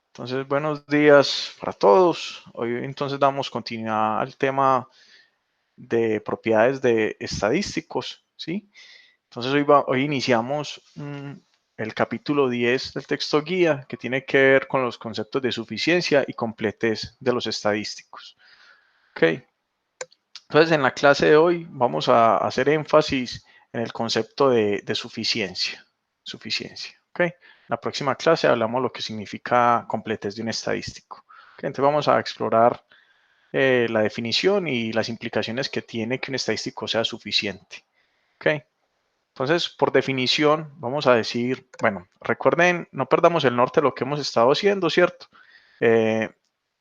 Entonces, buenos días para todos. Hoy entonces damos continuidad al tema de propiedades de estadísticos, ¿sí? Entonces hoy iniciamos el capítulo 10 del texto guía que tiene que ver con los conceptos de suficiencia y completez de los estadísticos. Ok. Entonces, en la clase de hoy vamos a hacer énfasis en el concepto de suficiencia. Suficiencia, ¿ok? En la próxima clase hablamos lo que significa completez de un estadístico. ¿Ok? Entonces vamos a explorar la definición y las implicaciones que tiene que un estadístico sea suficiente. ¿Ok? Entonces, por definición, vamos a decir, bueno, recuerden, no perdamos el norte de lo que hemos estado haciendo, ¿cierto? Eh,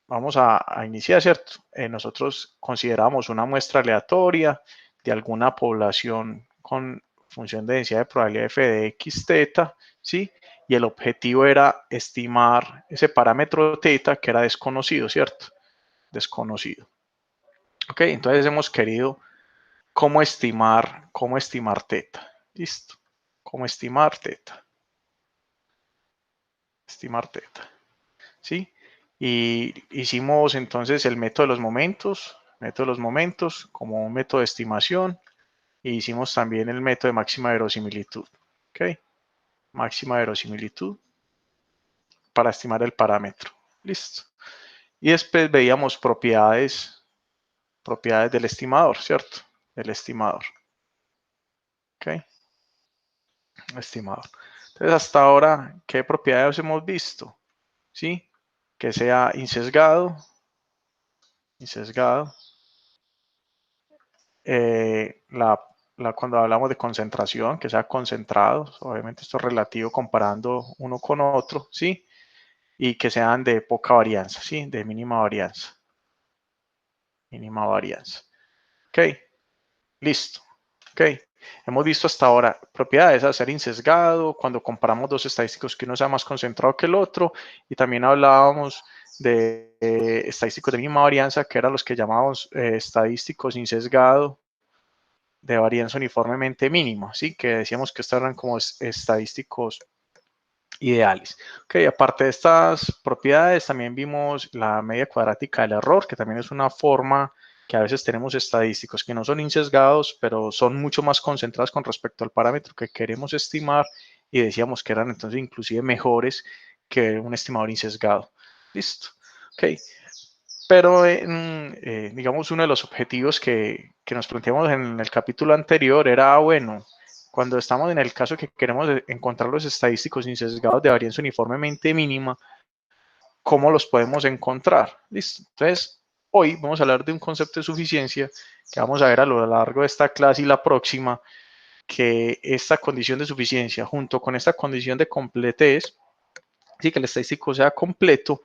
Vamos a iniciar, ¿cierto? Nosotros consideramos una muestra aleatoria de alguna población con función de densidad de probabilidad f de x teta, ¿sí? Y el objetivo era estimar ese parámetro teta que era desconocido, ¿cierto? Desconocido. Ok, entonces hemos querido cómo estimar teta. Listo. Cómo estimar teta. Estimar teta. ¿Sí? Y hicimos entonces el método de los momentos como un método de estimación, y hicimos también el método de máxima verosimilitud. ¿Ok? Máxima verosimilitud para estimar el parámetro. Listo. Y después veíamos propiedades del estimador, ¿cierto? Del estimador. ¿Ok? Estimador. Entonces, hasta ahora, ¿qué propiedades hemos visto? ¿Sí? Que sea insesgado, cuando hablamos de concentración, que sea concentrado, obviamente esto es relativo comparando uno con otro, ¿sí? Y que sean de poca varianza, ¿sí? De mínima varianza. Mínima varianza. Ok, listo. Ok, hemos visto hasta ahora propiedades, hacer insesgado, cuando comparamos dos estadísticos que uno sea más concentrado que el otro, y también hablábamos de estadísticos de mínima varianza, que eran los que llamábamos estadísticos insesgados de varianza uniformemente mínima, ¿sí? Que decíamos que estos eran como estadísticos ideales. Ok, aparte de estas propiedades, también vimos la media cuadrática del error, que también es una forma que a veces tenemos estadísticos que no son insesgados, pero son mucho más concentrados con respecto al parámetro que queremos estimar, y decíamos que eran entonces inclusive mejores que un estimador insesgado. Listo. Ok, pero digamos, uno de los objetivos que nos planteamos en el capítulo anterior era, bueno, cuando estamos en el caso que queremos encontrar los estadísticos insesgados de varianza uniformemente mínima, ¿cómo los podemos encontrar? Listo. Entonces, hoy vamos a hablar de un concepto de suficiencia que vamos a ver a lo largo de esta clase y la próxima, que esta condición de suficiencia junto con esta condición de completez, sí, que el estadístico sea completo,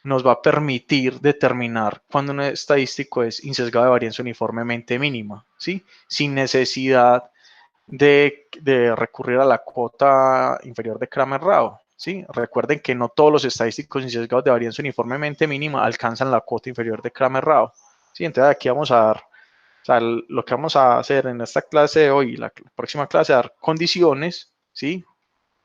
nos va a permitir determinar cuando un estadístico es insesgado de varianza uniformemente mínima, ¿sí? Sin necesidad de recurrir a la cuota inferior de Kramer-Rao, ¿sí? Recuerden que no todos los estadísticos insesgados de varianza uniformemente mínima alcanzan la cuota inferior de Kramer-Rao, ¿sí? Entonces aquí vamos a dar, o sea, lo que vamos a hacer en esta clase de hoy, la próxima clase, dar condiciones, ¿sí?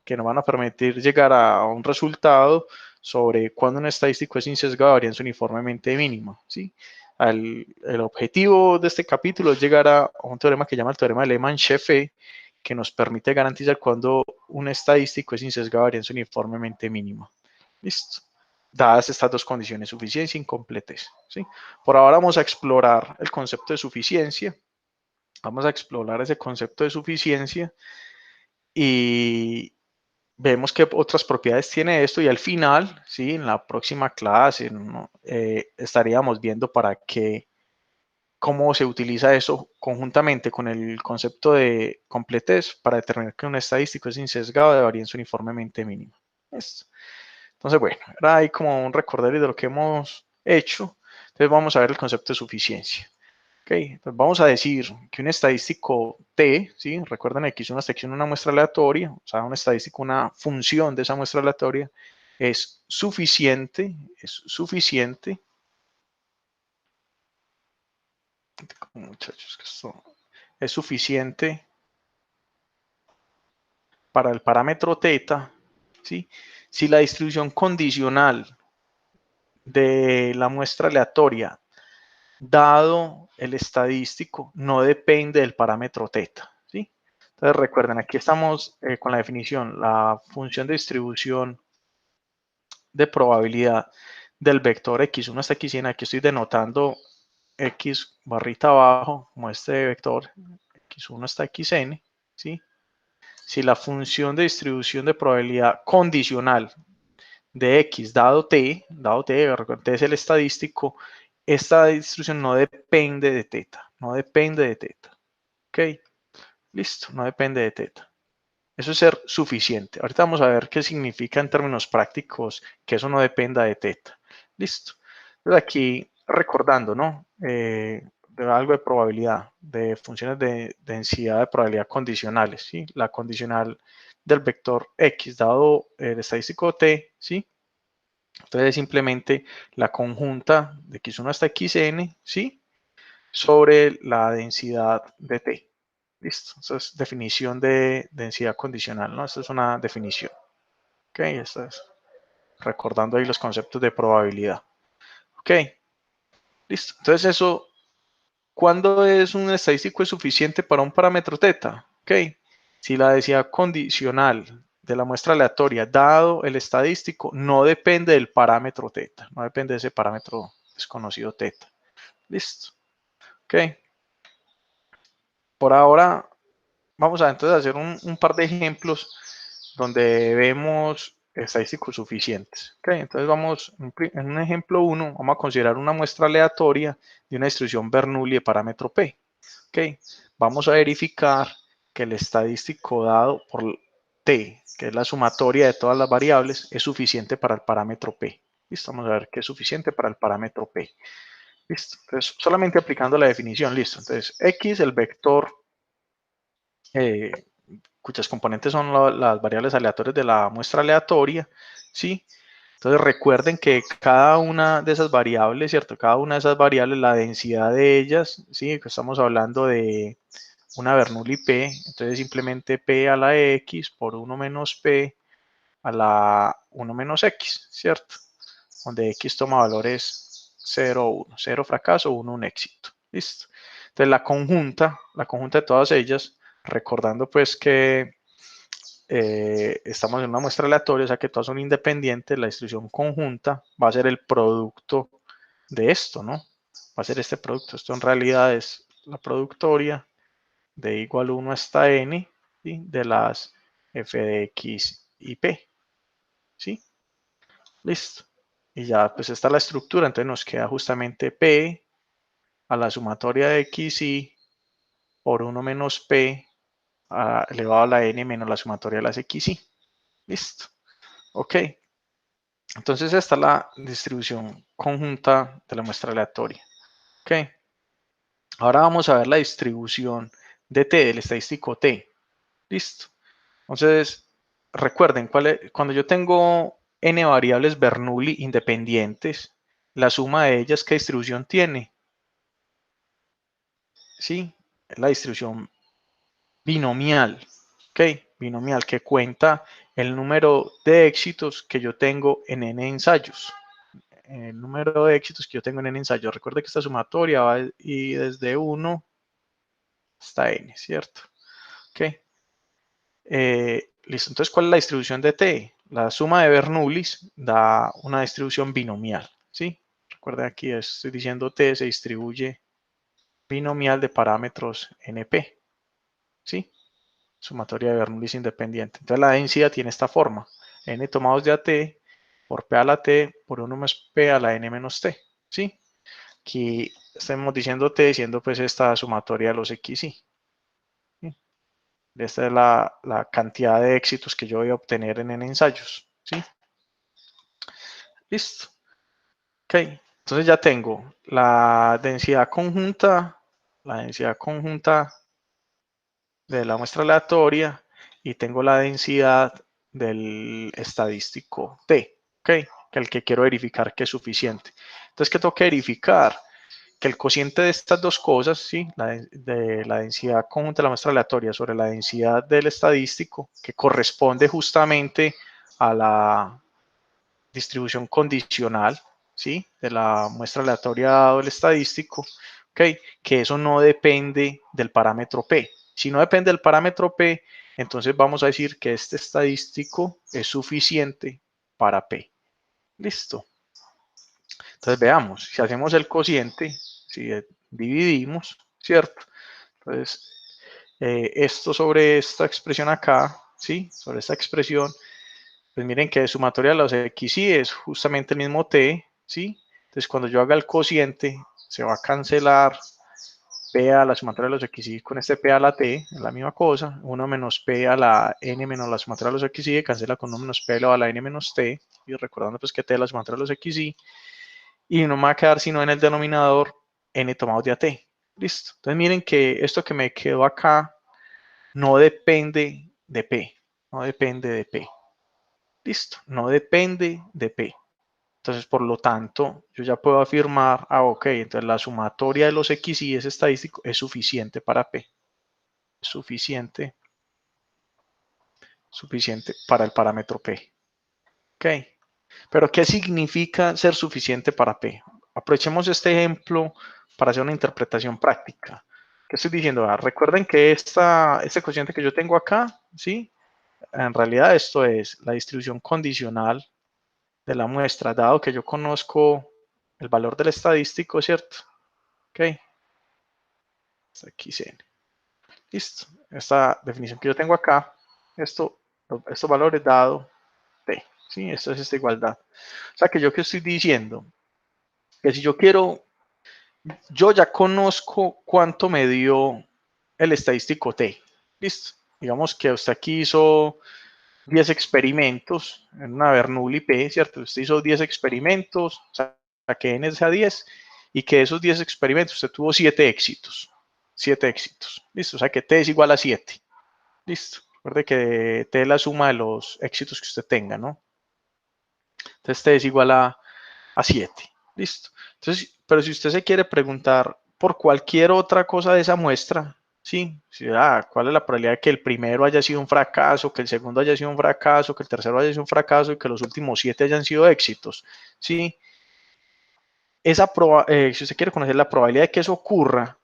Que nos van a permitir llegar a un resultado sobre cuándo un estadístico es insesgado de varianza uniformemente mínima, ¿sí? El objetivo de este capítulo es llegar a un teorema que llama el teorema de Lehmann-Scheffé, que nos permite garantizar cuándo un estadístico es insesgado de varianza uniformemente mínima. Listo. Dadas estas dos condiciones, suficiencia e incompletez, ¿sí? Por ahora vamos a explorar el concepto de suficiencia. Vamos a explorar ese concepto de suficiencia y vemos qué otras propiedades tiene esto, y al final, ¿sí? En la próxima clase, ¿no? Estaríamos viendo cómo se utiliza eso conjuntamente con el concepto de completez para determinar que un estadístico es insesgado de varianza uniformemente mínima. Esto. Entonces, bueno, era ahí como un recordatorio de lo que hemos hecho. Entonces vamos a ver el concepto de suficiencia. Ok, pues vamos a decir que un estadístico T, ¿sí? Recuerden que es una sección, una muestra aleatoria, o sea, un estadístico, una función de esa muestra aleatoria, es suficiente, muchachos, que esto es suficiente para el parámetro teta, ¿sí? Si la distribución condicional de la muestra aleatoria dado el estadístico no depende del parámetro teta, ¿sí? Entonces recuerden, aquí estamos con la definición, la función de distribución de probabilidad del vector x1 hasta x100, aquí estoy denotando x barrita abajo como este vector x1 hasta xn, ¿sí? Si la función de distribución de probabilidad condicional de x dado t es el estadístico, esta distribución no depende de teta, no depende de teta, ¿ok? Listo, no depende de teta. Eso es ser suficiente. Ahorita vamos a ver qué significa en términos prácticos que eso no dependa de teta. Listo. Entonces aquí recordando, ¿no? De algo de probabilidad, de funciones de densidad de probabilidad condicionales, ¿sí? La condicional del vector x dado el estadístico t, ¿sí? Entonces simplemente la conjunta de x1 hasta xn, ¿sí? Sobre la densidad de t. Listo. Esa es definición de densidad condicional, ¿no? Esta es una definición. Ok, esta es recordando ahí los conceptos de probabilidad. Ok, listo. Entonces eso, ¿cuándo es un estadístico es suficiente para un parámetro teta? Ok, si la densidad condicional de la muestra aleatoria dado el estadístico no depende del parámetro teta, no depende de ese parámetro desconocido teta. Listo. Ok. Por ahora vamos a entonces hacer un par de ejemplos donde vemos estadísticos suficientes. Okay, entonces vamos, en un ejemplo 1, vamos a considerar una muestra aleatoria de una distribución Bernoulli de parámetro P. Okay, vamos a verificar que el estadístico dado por T, que es la sumatoria de todas las variables, es suficiente para el parámetro P. Listo, vamos a ver qué es suficiente para el parámetro P. Listo, entonces solamente aplicando la definición, listo. Entonces, X, el vector cuyas componentes son las variables aleatorias de la muestra aleatoria, ¿sí? Entonces recuerden que cada una de esas variables, ¿cierto? Cada una de esas variables, la densidad de ellas, ¿sí? Estamos hablando de una Bernoulli P, entonces simplemente P a la X por 1 menos P a la 1 menos X, ¿cierto? Donde X toma valores 0, 1, 0 fracaso, 1 un éxito, ¿listo? Entonces la conjunta de todas ellas, recordando pues que estamos en una muestra aleatoria, o sea que todas son independientes, la distribución conjunta va a ser el producto de esto, ¿no? Va a ser este producto. Esto en realidad es la productoria de igual 1 hasta n, ¿sí? De las f de x y p, ¿sí? Listo. Y ya pues esta es la estructura, entonces nos queda justamente p a la sumatoria de x y por 1 menos p elevado a la n menos la sumatoria de las x y. Listo. Ok. Entonces esta es la distribución conjunta de la muestra aleatoria. Ok. Ahora vamos a ver la distribución de t, del estadístico t. Listo. Entonces, recuerden, cuando yo tengo n variables Bernoulli independientes, la suma de ellas, ¿qué distribución tiene? Sí, es la distribución binomial. Ok, binomial, que cuenta el número de éxitos que yo tengo en n ensayos. El número de éxitos que yo tengo en n ensayos. Recuerde que esta sumatoria va y desde 1 hasta n, ¿cierto? Ok. Listo, entonces, ¿cuál es la distribución de t? La suma de Bernoullis da una distribución binomial, ¿sí? Recuerden aquí estoy diciendo t se distribuye binomial de parámetros np, ¿sí? Sumatoria de Bernoullis independiente. Entonces la densidad tiene esta forma, n tomados de at por p a la t por 1 más p a la n menos t, ¿sí? Aquí estamos diciendo t, diciendo pues esta sumatoria de los x y. ¿Sí? Esta es la cantidad de éxitos que yo voy a obtener en ensayos, ¿sí? Listo. Ok, entonces ya tengo la densidad conjunta de la muestra aleatoria y tengo la densidad del estadístico T, ok, que el que quiero verificar que es suficiente. Entonces, ¿qué tengo que verificar? Que el cociente de estas dos cosas, ¿sí? De la densidad conjunta de la muestra aleatoria sobre la densidad del estadístico, que corresponde justamente a la distribución condicional, ¿sí? De la muestra aleatoria dado el estadístico, ¿ok? Que eso no depende del parámetro P. Si no depende del parámetro P, entonces vamos a decir que este estadístico es suficiente para P. Listo. Entonces veamos, si hacemos el cociente, si dividimos, ¿cierto? Entonces, esto sobre esta expresión acá, ¿sí? Sobre esta expresión, pues miren que sumatoria de los x y es justamente el mismo t, ¿sí? Entonces cuando yo haga el cociente, se va a cancelar p a la sumatoria de los x y con este p a la t, es la misma cosa, 1 menos p a la n menos la sumatoria de los x y, cancela con 1 menos p elevado a la n menos t, y recordando pues que t es la sumatoria de los x y no me va a quedar sino en el denominador n tomado de a t. Listo. Entonces miren que esto que me quedó acá no depende de P. No depende de P. Listo. No depende de P. Entonces, por lo tanto, yo ya puedo afirmar, ok, entonces la sumatoria de los X y ese estadístico es suficiente para P. Es suficiente para el parámetro P. Ok. Pero, ¿qué significa ser suficiente para P? Aprovechemos este ejemplo para hacer una interpretación práctica. ¿Qué estoy diciendo? Recuerden que este cociente que yo tengo acá, ¿sí? En realidad esto es la distribución condicional de la muestra, dado que yo conozco el valor del estadístico, ¿cierto? Ok. Hasta aquí C. Listo. Esta definición que yo tengo acá, estos valores dado T. ¿Sí? Esto es esta igualdad. O sea que yo que estoy diciendo que si yo quiero, yo ya conozco cuánto me dio el estadístico T. Listo. Digamos que usted aquí hizo 10 experimentos en una Bernoulli P, ¿cierto? Usted hizo 10 experimentos, saqué N a 10 y que de esos 10 experimentos usted tuvo 7 éxitos. 7 éxitos. Listo. O sea que T es igual a 7. Listo. Recuerde que T es la suma de los éxitos que usted tenga, ¿no? Entonces T es igual a 7. Listo. Entonces, pero si usted se quiere preguntar por cualquier otra cosa de esa muestra, ¿sí? ¿Cuál es la probabilidad de que el primero haya sido un fracaso, que el segundo haya sido un fracaso, que el tercero haya sido un fracaso y que los últimos 7 hayan sido éxitos? ¿Sí? Si usted quiere conocer la probabilidad de que eso ocurra,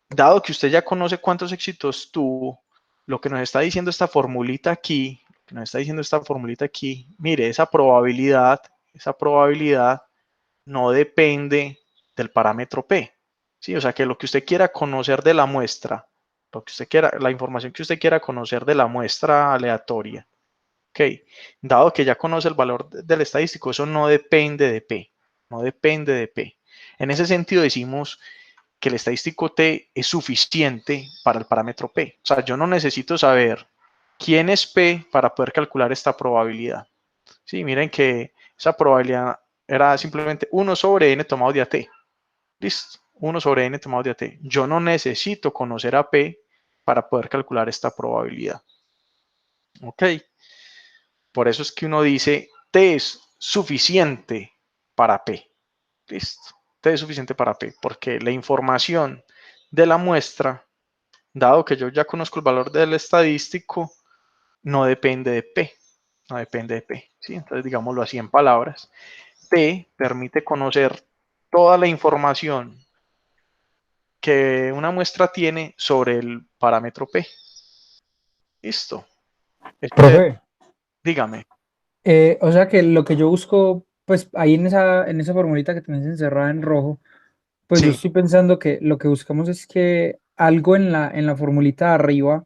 dado que usted ya conoce cuántos éxitos tuvo, lo que nos está diciendo esta formulita aquí, mire, esa probabilidad no depende del parámetro P. ¿Sí? O sea que lo que usted quiera conocer de la muestra, la información que usted quiera conocer de la muestra aleatoria, ¿ok? Dado que ya conoce el valor del estadístico, eso no depende de P. No depende de P. En ese sentido decimos que el estadístico T es suficiente para el parámetro P. O sea, yo no necesito saber quién es P para poder calcular esta probabilidad. Sí, miren que esa probabilidad era simplemente 1 sobre n tomado de AT. Listo, 1 sobre n tomado de AT. Yo no necesito conocer a P para poder calcular esta probabilidad. Ok, por eso es que uno dice T es suficiente para P. Listo, T es suficiente para P, porque la información de la muestra, dado que yo ya conozco el valor del estadístico, no depende de P. No depende de P. ¿Sí? Entonces, digámoslo así en palabras. T permite conocer toda la información que una muestra tiene sobre el parámetro P. Listo. Profe, Dígame. o sea que lo que yo busco, pues ahí en esa formulita que tenés encerrada en rojo, pues yo Sí. estoy pensando que lo que buscamos es que algo en la formulita de arriba,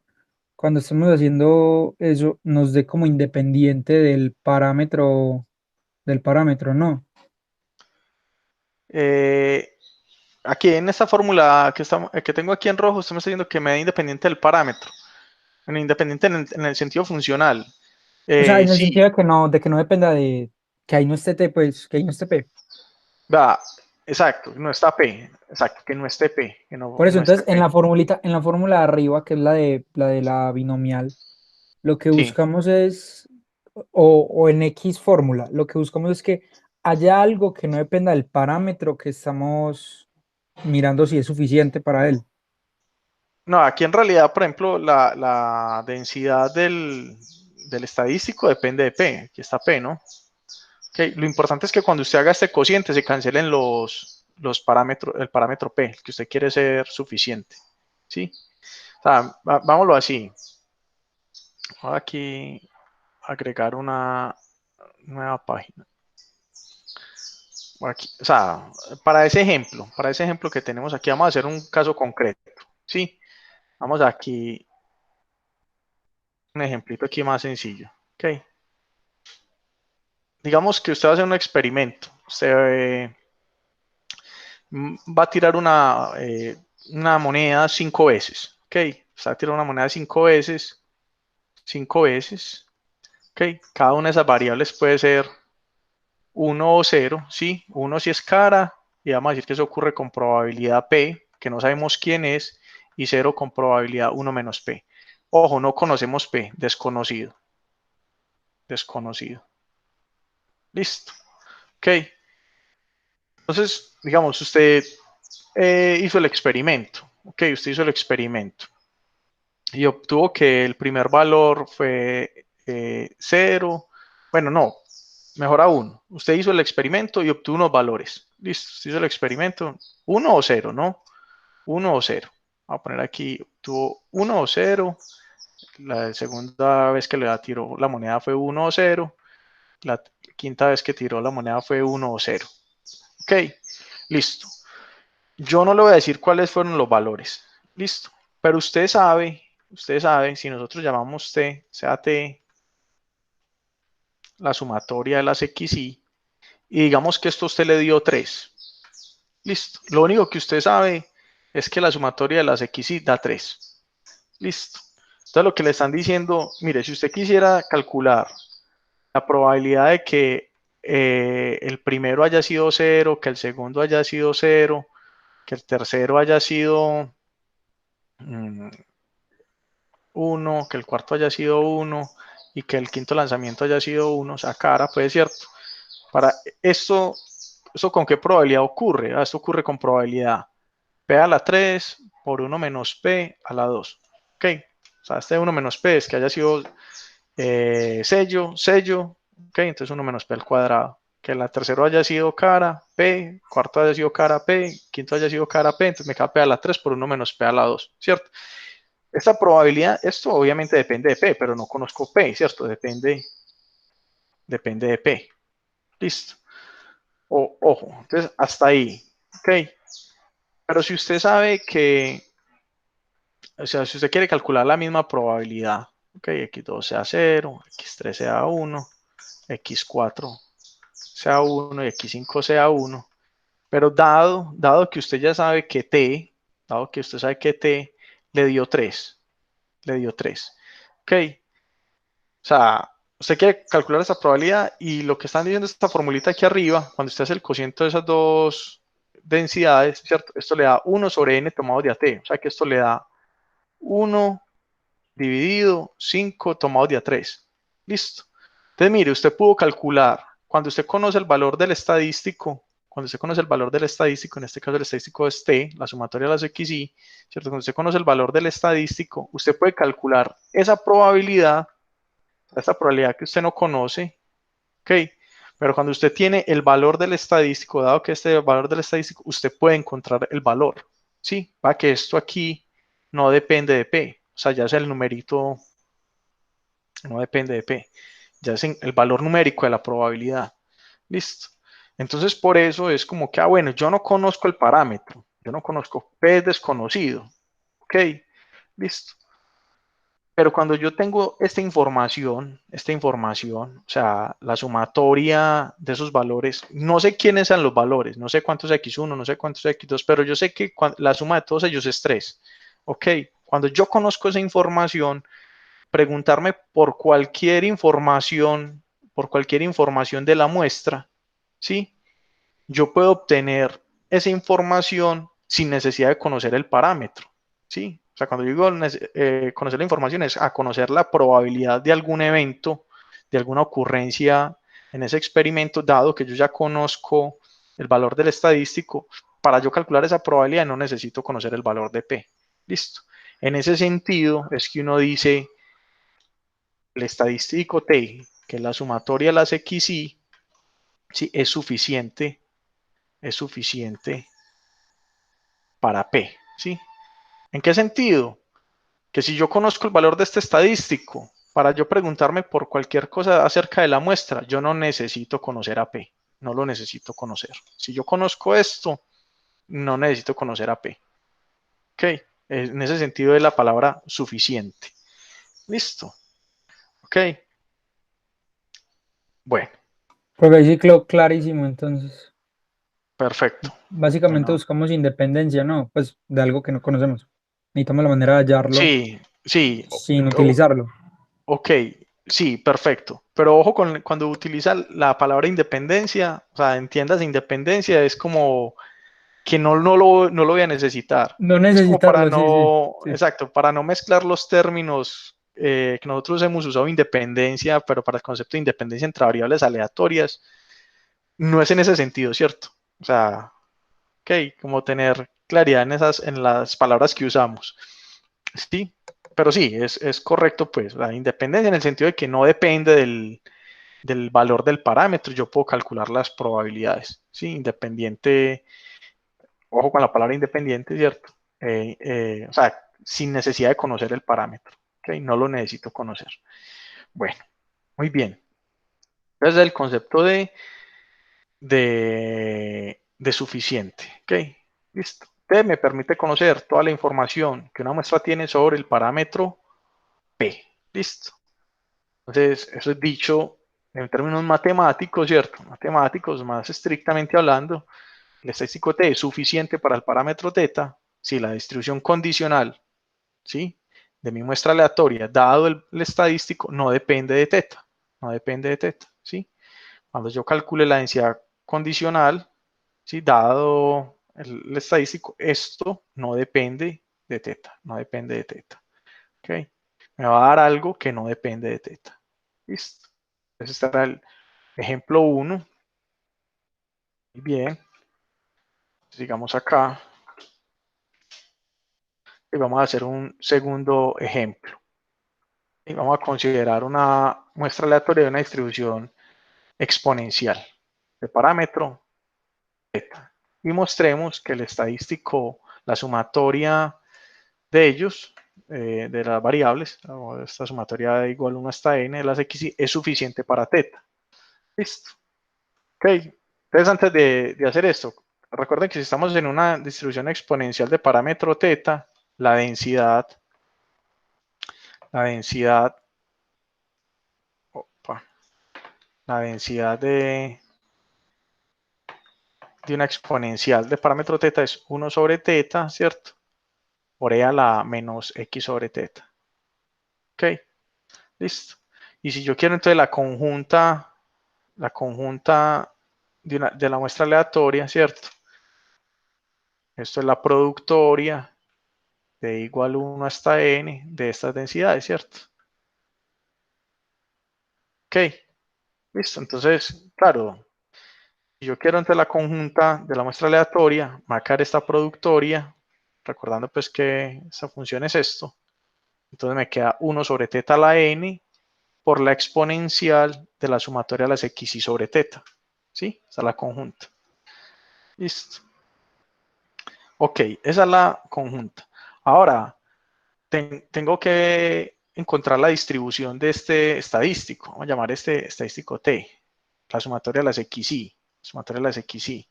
cuando estamos haciendo eso, nos dé como independiente del parámetro, ¿no? Eh, aquí en esta fórmula que tengo aquí en rojo, usted me está diciendo que me da independiente del parámetro. Independiente en el sentido funcional. O sea, en el Sí, sentido de que no dependa de que ahí no esté T, pues, que ahí no esté P. va, exacto, no está P, exacto, que no esté P, que no, Por eso, no esté entonces, P. en la fórmula de arriba, que es la de la binomial, lo que Sí, buscamos es, o en X fórmula, lo que buscamos es que haya algo que no dependa del parámetro que estamos mirando si es suficiente para él. no, aquí en realidad, por ejemplo, la densidad del estadístico depende de P. Aquí está P, ¿no? Okay. Lo importante es que cuando usted haga este cociente se cancelen los parámetros, el parámetro P, el que usted quiere ser suficiente. ¿Sí? O sea, vámonos así. Voy aquí a agregar una nueva página. Aquí, o sea, para ese ejemplo que tenemos aquí, vamos a hacer un caso concreto. ¿Sí? Vamos aquí, un ejemplito aquí más sencillo. ¿Ok? Digamos que usted va a hacer un experimento. Usted va a tirar una moneda 5 veces. ¿Ok? Usted va a tirar una moneda 5 veces. 5 veces. ¿Ok? Cada una de esas variables puede ser 1 o 0. ¿Sí? 1 si es cara. Y vamos a decir que eso ocurre con probabilidad P, que no sabemos quién es. Y 0 con probabilidad 1 menos P. Ojo, no conocemos P. Desconocido. Desconocido. Listo. Ok. Entonces, digamos, usted hizo el experimento. Ok, usted hizo el experimento y obtuvo que el primer valor fue 0. Bueno, no, mejor aún. Usted hizo el experimento y obtuvo unos valores. Listo, usted hizo el experimento 1 o 0, ¿no? 1 o 0. Vamos a poner aquí, obtuvo 1 o 0. La segunda vez que le tiró la moneda fue 1 o 0. La quinta vez que tiró la moneda fue 1 o 0. Ok, listo. Yo no le voy a decir cuáles fueron los valores. Listo. Pero usted sabe, si nosotros llamamos T, sea T, la sumatoria de las XY, y digamos que esto usted le dio 3. Listo. Lo único que usted sabe es que la sumatoria de las XY da 3. Listo. Entonces lo que le están diciendo, mire, si usted quisiera calcular la probabilidad de que el primero haya sido 0, que el segundo haya sido 0, que el tercero haya sido 1, que el cuarto haya sido 1 y que el quinto lanzamiento haya sido 1, o sea, cara, pues cierto. Para esto, ¿eso con qué probabilidad ocurre? Esto ocurre con probabilidad P a la 3 por 1 menos P a la 2. Ok, o sea, este 1 menos P es que haya sido sello, ok, entonces 1 menos P al cuadrado. Que la tercero haya sido cara P, cuarto haya sido cara P, quinto haya sido cara P, entonces me queda P a la 3 por 1 menos P a la 2, ¿cierto? Esta probabilidad, esto obviamente depende de P, pero no conozco P, ¿cierto? Depende de P. Listo. Ojo, entonces hasta ahí. Ok. Pero si usted sabe que, o sea, si usted quiere calcular la misma probabilidad, ok, x2 sea 0, x3 sea 1, x4 sea 1 y x5 sea 1, pero dado que usted ya sabe que t, dado que usted sabe que t le dio 3, ok, o sea, usted quiere calcular esa probabilidad y lo que están diciendo esta formulita aquí arriba, cuando usted hace el cociente de esas dos densidades, ¿cierto? Esto le da 1 sobre n tomado de AT, o sea que esto le da 1 dividido 5 tomado de A3. Listo. Entonces, mire, usted pudo calcular, cuando usted conoce el valor del estadístico, en este caso el estadístico es T, la sumatoria de las XY, ¿cierto? Cuando usted conoce el valor del estadístico, usted puede calcular esa probabilidad, esta probabilidad que usted no conoce, ¿ok? Pero cuando usted tiene el valor del estadístico, dado que este valor del estadístico, usted puede encontrar el valor, ¿sí? Para que esto aquí no depende de P, o sea, ya es el numerito, no depende de P, ya es el valor numérico de la probabilidad. Listo. Entonces, por eso es como que, bueno, yo no conozco el parámetro, yo no conozco P es desconocido, ¿ok? Listo. Pero cuando yo tengo esta información, o sea, la sumatoria de esos valores, no sé quiénes sean los valores, no sé cuántos X1, no sé cuántos X2, pero yo sé que la suma de todos ellos es 3. Ok, cuando yo conozco esa información, preguntarme por cualquier información de la muestra, ¿sí? Yo puedo obtener esa información sin necesidad de conocer el parámetro, ¿sí? O sea, cuando digo conocer la información es a conocer la probabilidad de algún evento, de alguna ocurrencia en ese experimento, dado que yo ya conozco el valor del estadístico, para yo calcular esa probabilidad no necesito conocer el valor de P. Listo. En ese sentido es que uno dice, el estadístico T, que es la sumatoria de las XY, ¿sí? Es suficiente para P, ¿sí? ¿En qué sentido? Que si yo conozco el valor de este estadístico, para yo preguntarme por cualquier cosa acerca de la muestra, yo no necesito conocer a P, no lo necesito conocer. Si yo conozco esto, no necesito conocer a P. Ok, en ese sentido es la palabra suficiente. Listo. Ok, bueno, Porque ahí sí quedó clarísimo, entonces. perfecto. Básicamente Bueno, buscamos independencia, ¿no? Pues de algo que no conocemos. Necesitamos la manera de hallarlo sí, sí, sin utilizarlo. ok, sí, perfecto. Pero ojo con cuando utiliza la palabra independencia, o sea, entiendas independencia, es como que no lo voy a necesitar. No Es como para necesitarlo, sí, sí, no, sí. exacto, para no mezclar los términos que nosotros hemos usado independencia, pero para el concepto de independencia entre variables aleatorias, no es en ese sentido, ¿cierto? O sea, ok, como tener claridad en las palabras que usamos. Sí, pero sí, es correcto, pues, la independencia en el sentido de que no depende del valor del parámetro, yo puedo calcular las probabilidades, ¿sí? Independiente, ojo con la palabra independiente, ¿cierto? O sea, sin necesidad de conocer el parámetro, ¿ok? No lo necesito conocer. Bueno, muy bien. Entonces el concepto de suficiente, ¿ok? Listo. T me permite conocer toda la información que una muestra tiene sobre el parámetro P. Listo. Entonces, eso es dicho en términos matemáticos, ¿cierto? Matemáticos, más estrictamente hablando, el estadístico T es suficiente para el parámetro teta si la distribución condicional, ¿sí? De mi muestra aleatoria, dado el estadístico, no depende de teta, no depende de teta, ¿sí? Cuando yo calcule la densidad condicional, ¿sí? Dado el estadístico, esto no depende de teta, no depende de teta, ¿ok? Me va a dar algo que no depende de teta. Listo. Ese será el ejemplo 1. Bien. Sigamos acá. Y vamos a hacer un segundo ejemplo. Y vamos a considerar una muestra aleatoria de una distribución exponencial de parámetro teta. Y mostremos que el estadístico, la sumatoria de ellos, de las variables, esta sumatoria de igual 1 hasta n de las x, es suficiente para teta. Listo. Ok, entonces antes de hacer esto, recuerden que si estamos en una distribución exponencial de parámetro teta, la densidad, la densidad, opa, la densidad de una exponencial de parámetro teta es 1 sobre teta, ¿cierto? Por e a la menos x sobre teta. Ok, listo. Y si yo quiero entonces la conjunta de la muestra aleatoria, ¿cierto? Esto es la productoria de igual 1 hasta n de estas densidades, ¿cierto? Ok, listo. Entonces, claro, si yo quiero entre la conjunta de la muestra aleatoria, marcar esta productoria, recordando pues que esta función es esto, entonces me queda 1 sobre teta a la n por la exponencial de la sumatoria de las x y sobre teta. ¿Sí? Esa es la conjunta. Listo. Ok, esa es la conjunta. Ahora, tengo que encontrar la distribución de este estadístico. Vamos a llamar este estadístico T, la sumatoria de las XY. Sumatoria de las XY.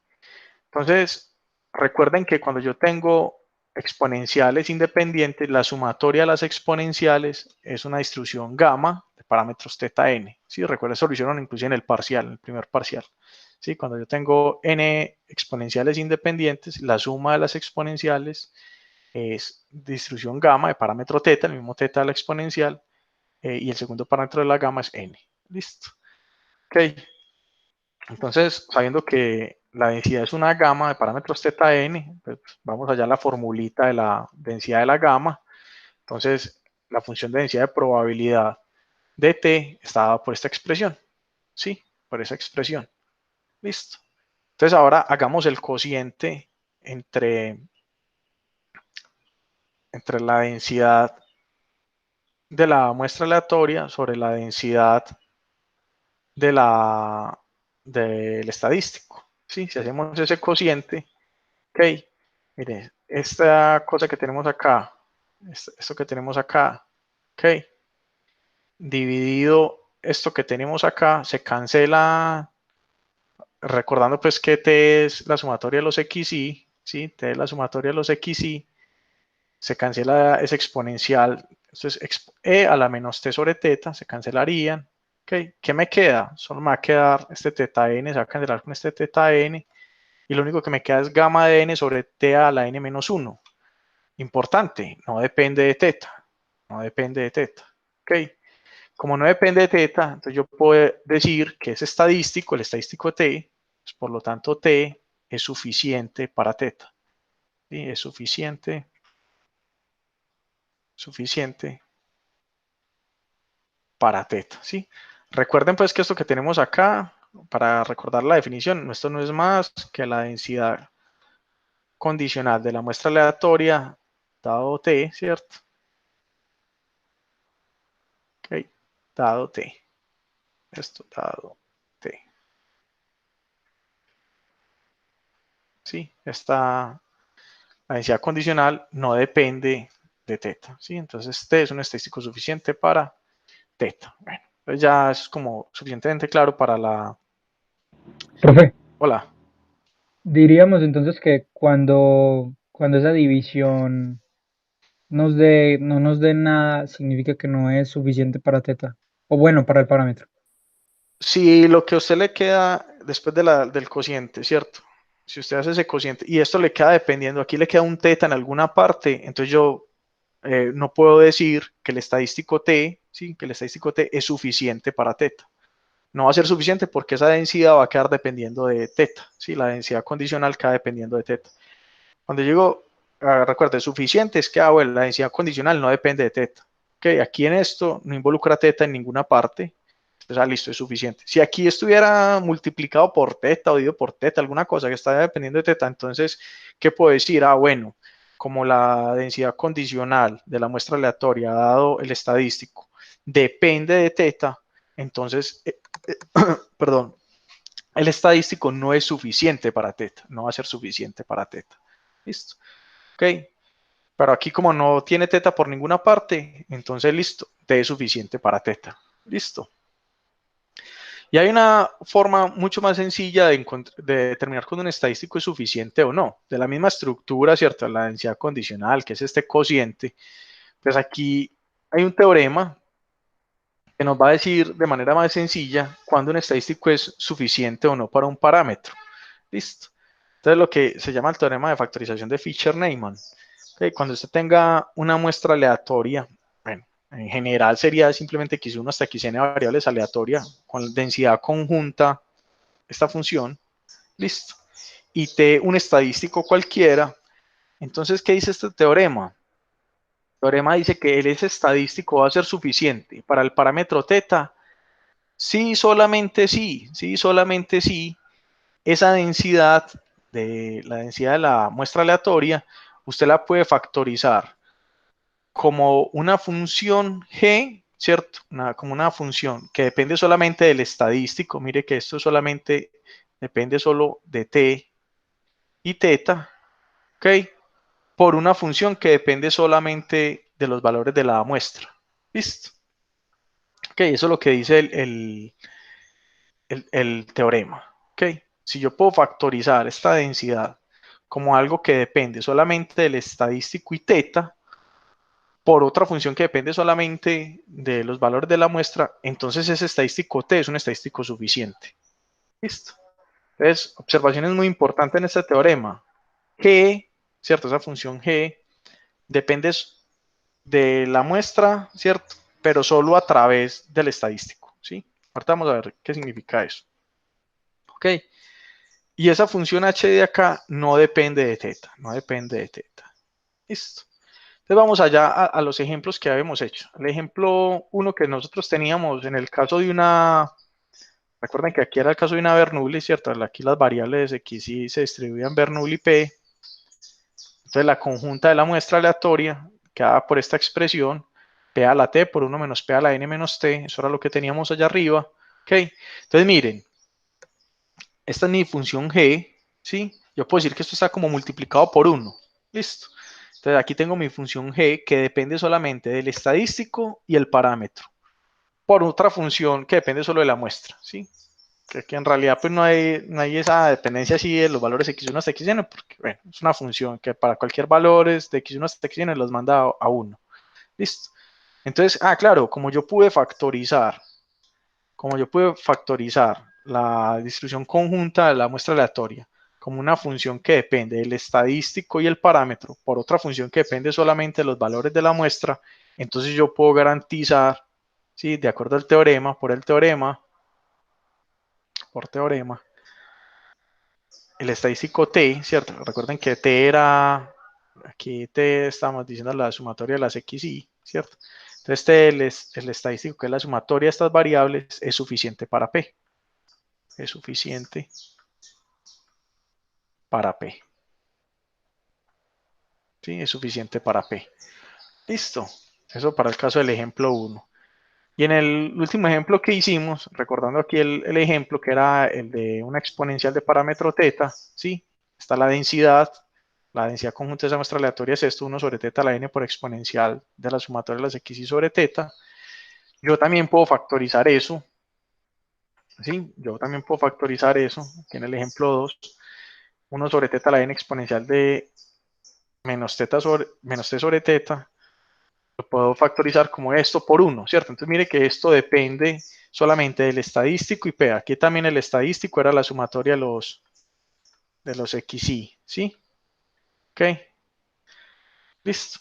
Entonces, recuerden que cuando yo tengo exponenciales independientes, la sumatoria de las exponenciales es una distribución gamma de parámetros teta n. ¿Sí? Recuerden, eso lo hicieron incluso en el parcial, en el primer parcial. ¿Sí? Cuando yo tengo n exponenciales independientes, la suma de las exponenciales es distribución gamma de parámetro teta, el mismo teta de la exponencial, y el segundo parámetro de la gamma es n. Listo. Ok. Entonces, sabiendo que la densidad es una gama de parámetros teta n, pues vamos allá a la formulita de la densidad de la gama. Entonces, la función de densidad de probabilidad de t está dada por esta expresión. ¿Sí? Por esa expresión. Listo. Entonces, ahora hagamos el cociente entre la densidad de la muestra aleatoria sobre la densidad del estadístico. ¿Sí? Si hacemos ese cociente, ok, mire, esta cosa que tenemos acá, esto que tenemos acá, ok, dividido esto que tenemos acá, se cancela, recordando pues que t es la sumatoria de los xy, ¿sí? T es la sumatoria de los xy, se cancela ese exponencial, entonces e a la menos t sobre teta, se cancelarían, ¿ok? ¿Qué me queda? Solo me va a quedar este teta n, se va a cancelar con este teta n, y lo único que me queda es gamma de n sobre t a la n menos 1. Importante, no depende de teta, no depende de teta, ¿ok? Como no depende de teta, entonces yo puedo decir que es estadístico, el estadístico t, pues por lo tanto t es suficiente para teta, ¿sí? Es suficiente para teta, ¿sí? Recuerden pues que esto que tenemos acá, para recordar la definición, esto no es más que la densidad condicional de la muestra aleatoria dado t, ¿cierto? Ok, dado t. Esto dado t. ¿Sí? La densidad condicional no depende de teta, ¿sí? Entonces t es un estadístico suficiente para teta. Bueno, pues ya es como suficientemente claro para la... Profe, Hola. diríamos entonces que cuando esa división no nos dé nada, significa que no es suficiente para teta. O bueno, para el parámetro. Si lo que a usted le queda después del cociente, ¿cierto? Si usted hace ese cociente y esto le queda dependiendo, aquí le queda un teta en alguna parte, entonces yo no puedo decir que el estadístico t, ¿sí? Que el estadístico t es suficiente para teta. No va a ser suficiente porque esa densidad va a quedar dependiendo de teta, ¿sí? La densidad condicional queda dependiendo de teta. Cuando digo, recuerde, suficiente es que, bueno, la densidad condicional no depende de teta. Ok, aquí en esto no involucra teta en ninguna parte. Entonces, listo, es suficiente. Si aquí estuviera multiplicado por teta o dividido por teta, alguna cosa que está dependiendo de teta, entonces, ¿qué puedo decir? Bueno, como la densidad condicional de la muestra aleatoria dado el estadístico depende de teta, entonces, perdón, el estadístico no es suficiente para teta, no va a ser suficiente para teta. Listo. Ok. Pero aquí como no tiene teta por ninguna parte, entonces listo, t es suficiente para teta. Listo. Y hay una forma mucho más sencilla de determinar cuando un estadístico es suficiente o no. De la misma estructura, ¿cierto? La densidad condicional, que es este cociente. Pues aquí hay un teorema que nos va a decir de manera más sencilla cuando un estadístico es suficiente o no para un parámetro. Listo. Entonces lo que se llama el teorema de factorización de Fisher-Neyman. Okay, cuando usted tenga una muestra aleatoria, bueno, en general sería simplemente x1 hasta xn variables aleatoria con densidad conjunta, esta función, listo. Y t un estadístico cualquiera. Entonces, ¿qué dice este teorema? El teorema dice que el S estadístico va a ser suficiente para el parámetro teta. Sí, solamente sí, esa densidad la densidad de la muestra aleatoria, usted la puede factorizar como una función g, ¿cierto? Como una función que depende solamente del estadístico. Mire que esto solamente depende solo de t y teta, ¿ok? Por una función que depende solamente de los valores de la muestra. ¿Listo? Ok, eso es lo que dice el teorema. ¿Ok? Si yo puedo factorizar esta densidad como algo que depende solamente del estadístico y teta, por otra función que depende solamente de los valores de la muestra, entonces ese estadístico t es un estadístico suficiente. ¿Listo? Entonces, observaciones muy importantes en este teorema. G, ¿cierto? Esa función G depende de la muestra, ¿cierto? Pero solo a través del estadístico, ¿sí? Ahorita vamos a ver qué significa eso. ¿Ok? Y esa función h de acá no depende de teta, no depende de teta. Listo. Entonces vamos allá a los ejemplos que habíamos hecho. El ejemplo 1 que nosotros teníamos en el caso de una, recuerden que aquí era el caso de una Bernoulli, ¿cierto? Aquí las variables x y se distribuían Bernoulli P. Entonces la conjunta de la muestra aleatoria queda por esta expresión. P a la T por 1 menos P a la N menos T, eso era lo que teníamos allá arriba, ¿ok? Entonces miren, esta es mi función G, ¿sí? Yo puedo decir que esto está como multiplicado por 1, listo. Entonces aquí tengo mi función G que depende solamente del estadístico y el parámetro, por otra función que depende solo de la muestra, ¿sí? Que en realidad pues no hay esa dependencia así de los valores x1 hasta xn, porque bueno, es una función que para cualquier valores de x1 hasta xn los manda a 1, listo. Entonces, claro, como yo pude factorizar la distribución conjunta de la muestra aleatoria como una función que depende del estadístico y el parámetro por otra función que depende solamente de los valores de la muestra, entonces yo puedo garantizar, ¿sí? De acuerdo al teorema, por teorema, el estadístico T, ¿cierto? Recuerden que T era, aquí T estamos diciendo la sumatoria de las X y, ¿cierto? Entonces T, el estadístico que es la sumatoria de estas variables, es suficiente para P. Es suficiente para P. ¿Sí? Es suficiente para P. Listo. Eso para el caso del ejemplo 1. Y en el último ejemplo que hicimos, recordando aquí el ejemplo que era el de una exponencial de parámetro teta, ¿sí? Está la densidad conjunta de esa muestra aleatoria es esto, 1 sobre teta a la n por exponencial de la sumatoria de las x y sobre teta. Yo también puedo factorizar eso, ¿sí? Yo también puedo factorizar eso, aquí en el ejemplo 2, 1 sobre teta a la n exponencial de menos t sobre teta, lo puedo factorizar como esto por 1, ¿cierto? Entonces mire que esto depende solamente del estadístico y P. Aquí también el estadístico era la sumatoria de los XY, ¿sí? Ok, listo.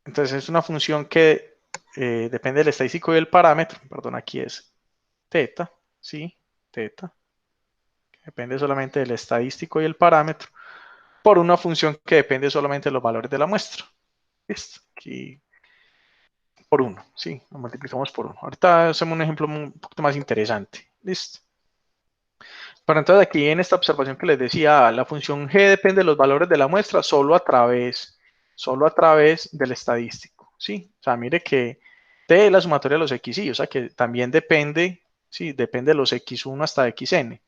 Entonces es una función que depende del estadístico y del parámetro, perdón, aquí es teta, ¿sí? Teta, que depende solamente del estadístico y el parámetro, por una función que depende solamente de los valores de la muestra. Listo, aquí por 1, ¿sí? Lo multiplicamos por 1. Ahorita hacemos un ejemplo un poquito más interesante. Listo. Pero entonces aquí en esta observación que les decía, la función G depende de los valores de la muestra solo a través del estadístico, ¿sí? O sea, mire que T es la sumatoria de los XY, o sea que también depende, ¿sí? Depende de los X1 hasta XN,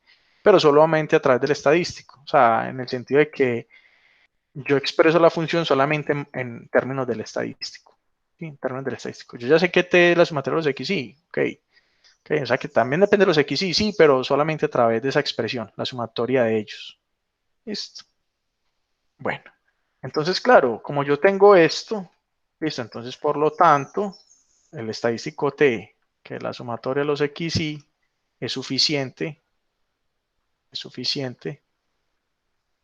pero solamente a través del estadístico, o sea, en el sentido de que yo expreso la función solamente en términos del estadístico, ¿sí? En términos del estadístico. Yo ya sé que T es la sumatoria de los XY, ok. Okay, o sea que también depende de los X, sí, sí, pero solamente a través de esa expresión, la sumatoria de ellos. Listo. Bueno, entonces, claro, como yo tengo esto, listo, entonces por lo tanto, el estadístico T, que es la sumatoria de los X, y es suficiente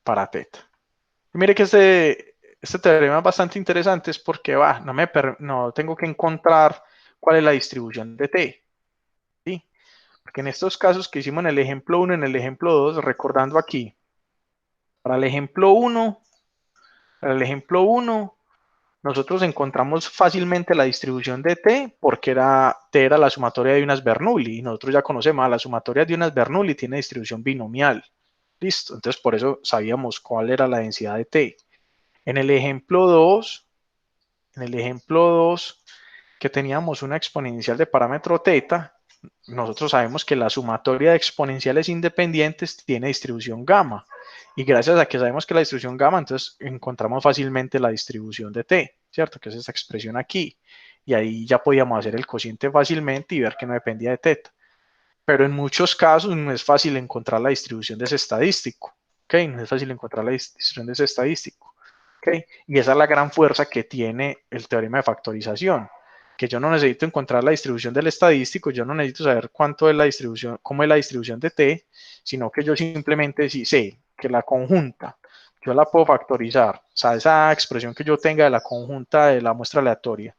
para teta. Y mire que este teorema es bastante interesante, es porque no tengo que encontrar cuál es la distribución de T, ¿sí? Porque en estos casos que hicimos en el ejemplo 1, en el ejemplo 2, recordando aquí, para el ejemplo 1, para el ejemplo 1, nosotros encontramos fácilmente la distribución de T porque T era la sumatoria de unas Bernoulli y nosotros ya conocemos, la sumatoria de unas Bernoulli tiene distribución binomial. Listo, entonces por eso sabíamos cuál era la densidad de T. En el ejemplo 2, en el ejemplo 2 que teníamos una exponencial de parámetro teta, nosotros sabemos que la sumatoria de exponenciales independientes tiene distribución gamma. Y gracias a que sabemos que la distribución gamma, entonces encontramos fácilmente la distribución de t, ¿cierto? Que es esta expresión aquí. Y ahí ya podíamos hacer el cociente fácilmente y ver que no dependía de teta. Pero en muchos casos no es fácil encontrar la distribución de ese estadístico. ¿Ok? No es fácil encontrar la distribución de ese estadístico. ¿Ok? Y esa es la gran fuerza que tiene el teorema de factorización, que yo no necesito encontrar la distribución del estadístico, yo no necesito saber cuánto es la distribución, cómo es la distribución de t, sino que yo simplemente sí sé que la conjunta, yo la puedo factorizar, o sea, esa expresión que yo tenga de la conjunta de la muestra aleatoria,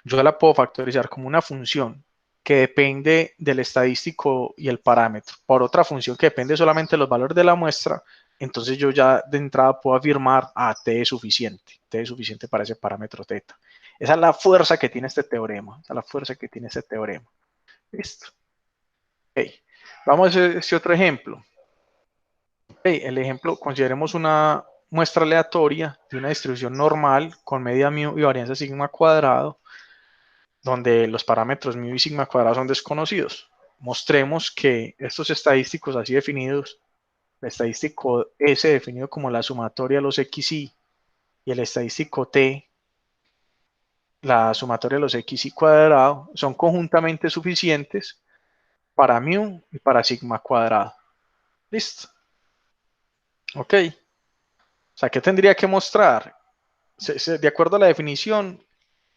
yo la puedo factorizar como una función que depende del estadístico y el parámetro, por otra función que depende solamente de los valores de la muestra, entonces yo ya de entrada puedo afirmar, T es suficiente para ese parámetro teta. Esa es la fuerza que tiene este teorema, esa es la fuerza que tiene este teorema. Listo. Vamos a hacer este otro ejemplo. El ejemplo, consideremos una muestra aleatoria de una distribución normal con media mu y varianza sigma cuadrado, donde los parámetros mu y sigma cuadrado son desconocidos. Mostremos que estos estadísticos así definidos, el estadístico S definido como la sumatoria de los xy y el estadístico T, la sumatoria de los xy cuadrado, son conjuntamente suficientes para mu y para sigma cuadrado. ¿Listo? Ok. O sea, ¿qué tendría que mostrar? De acuerdo a la definición,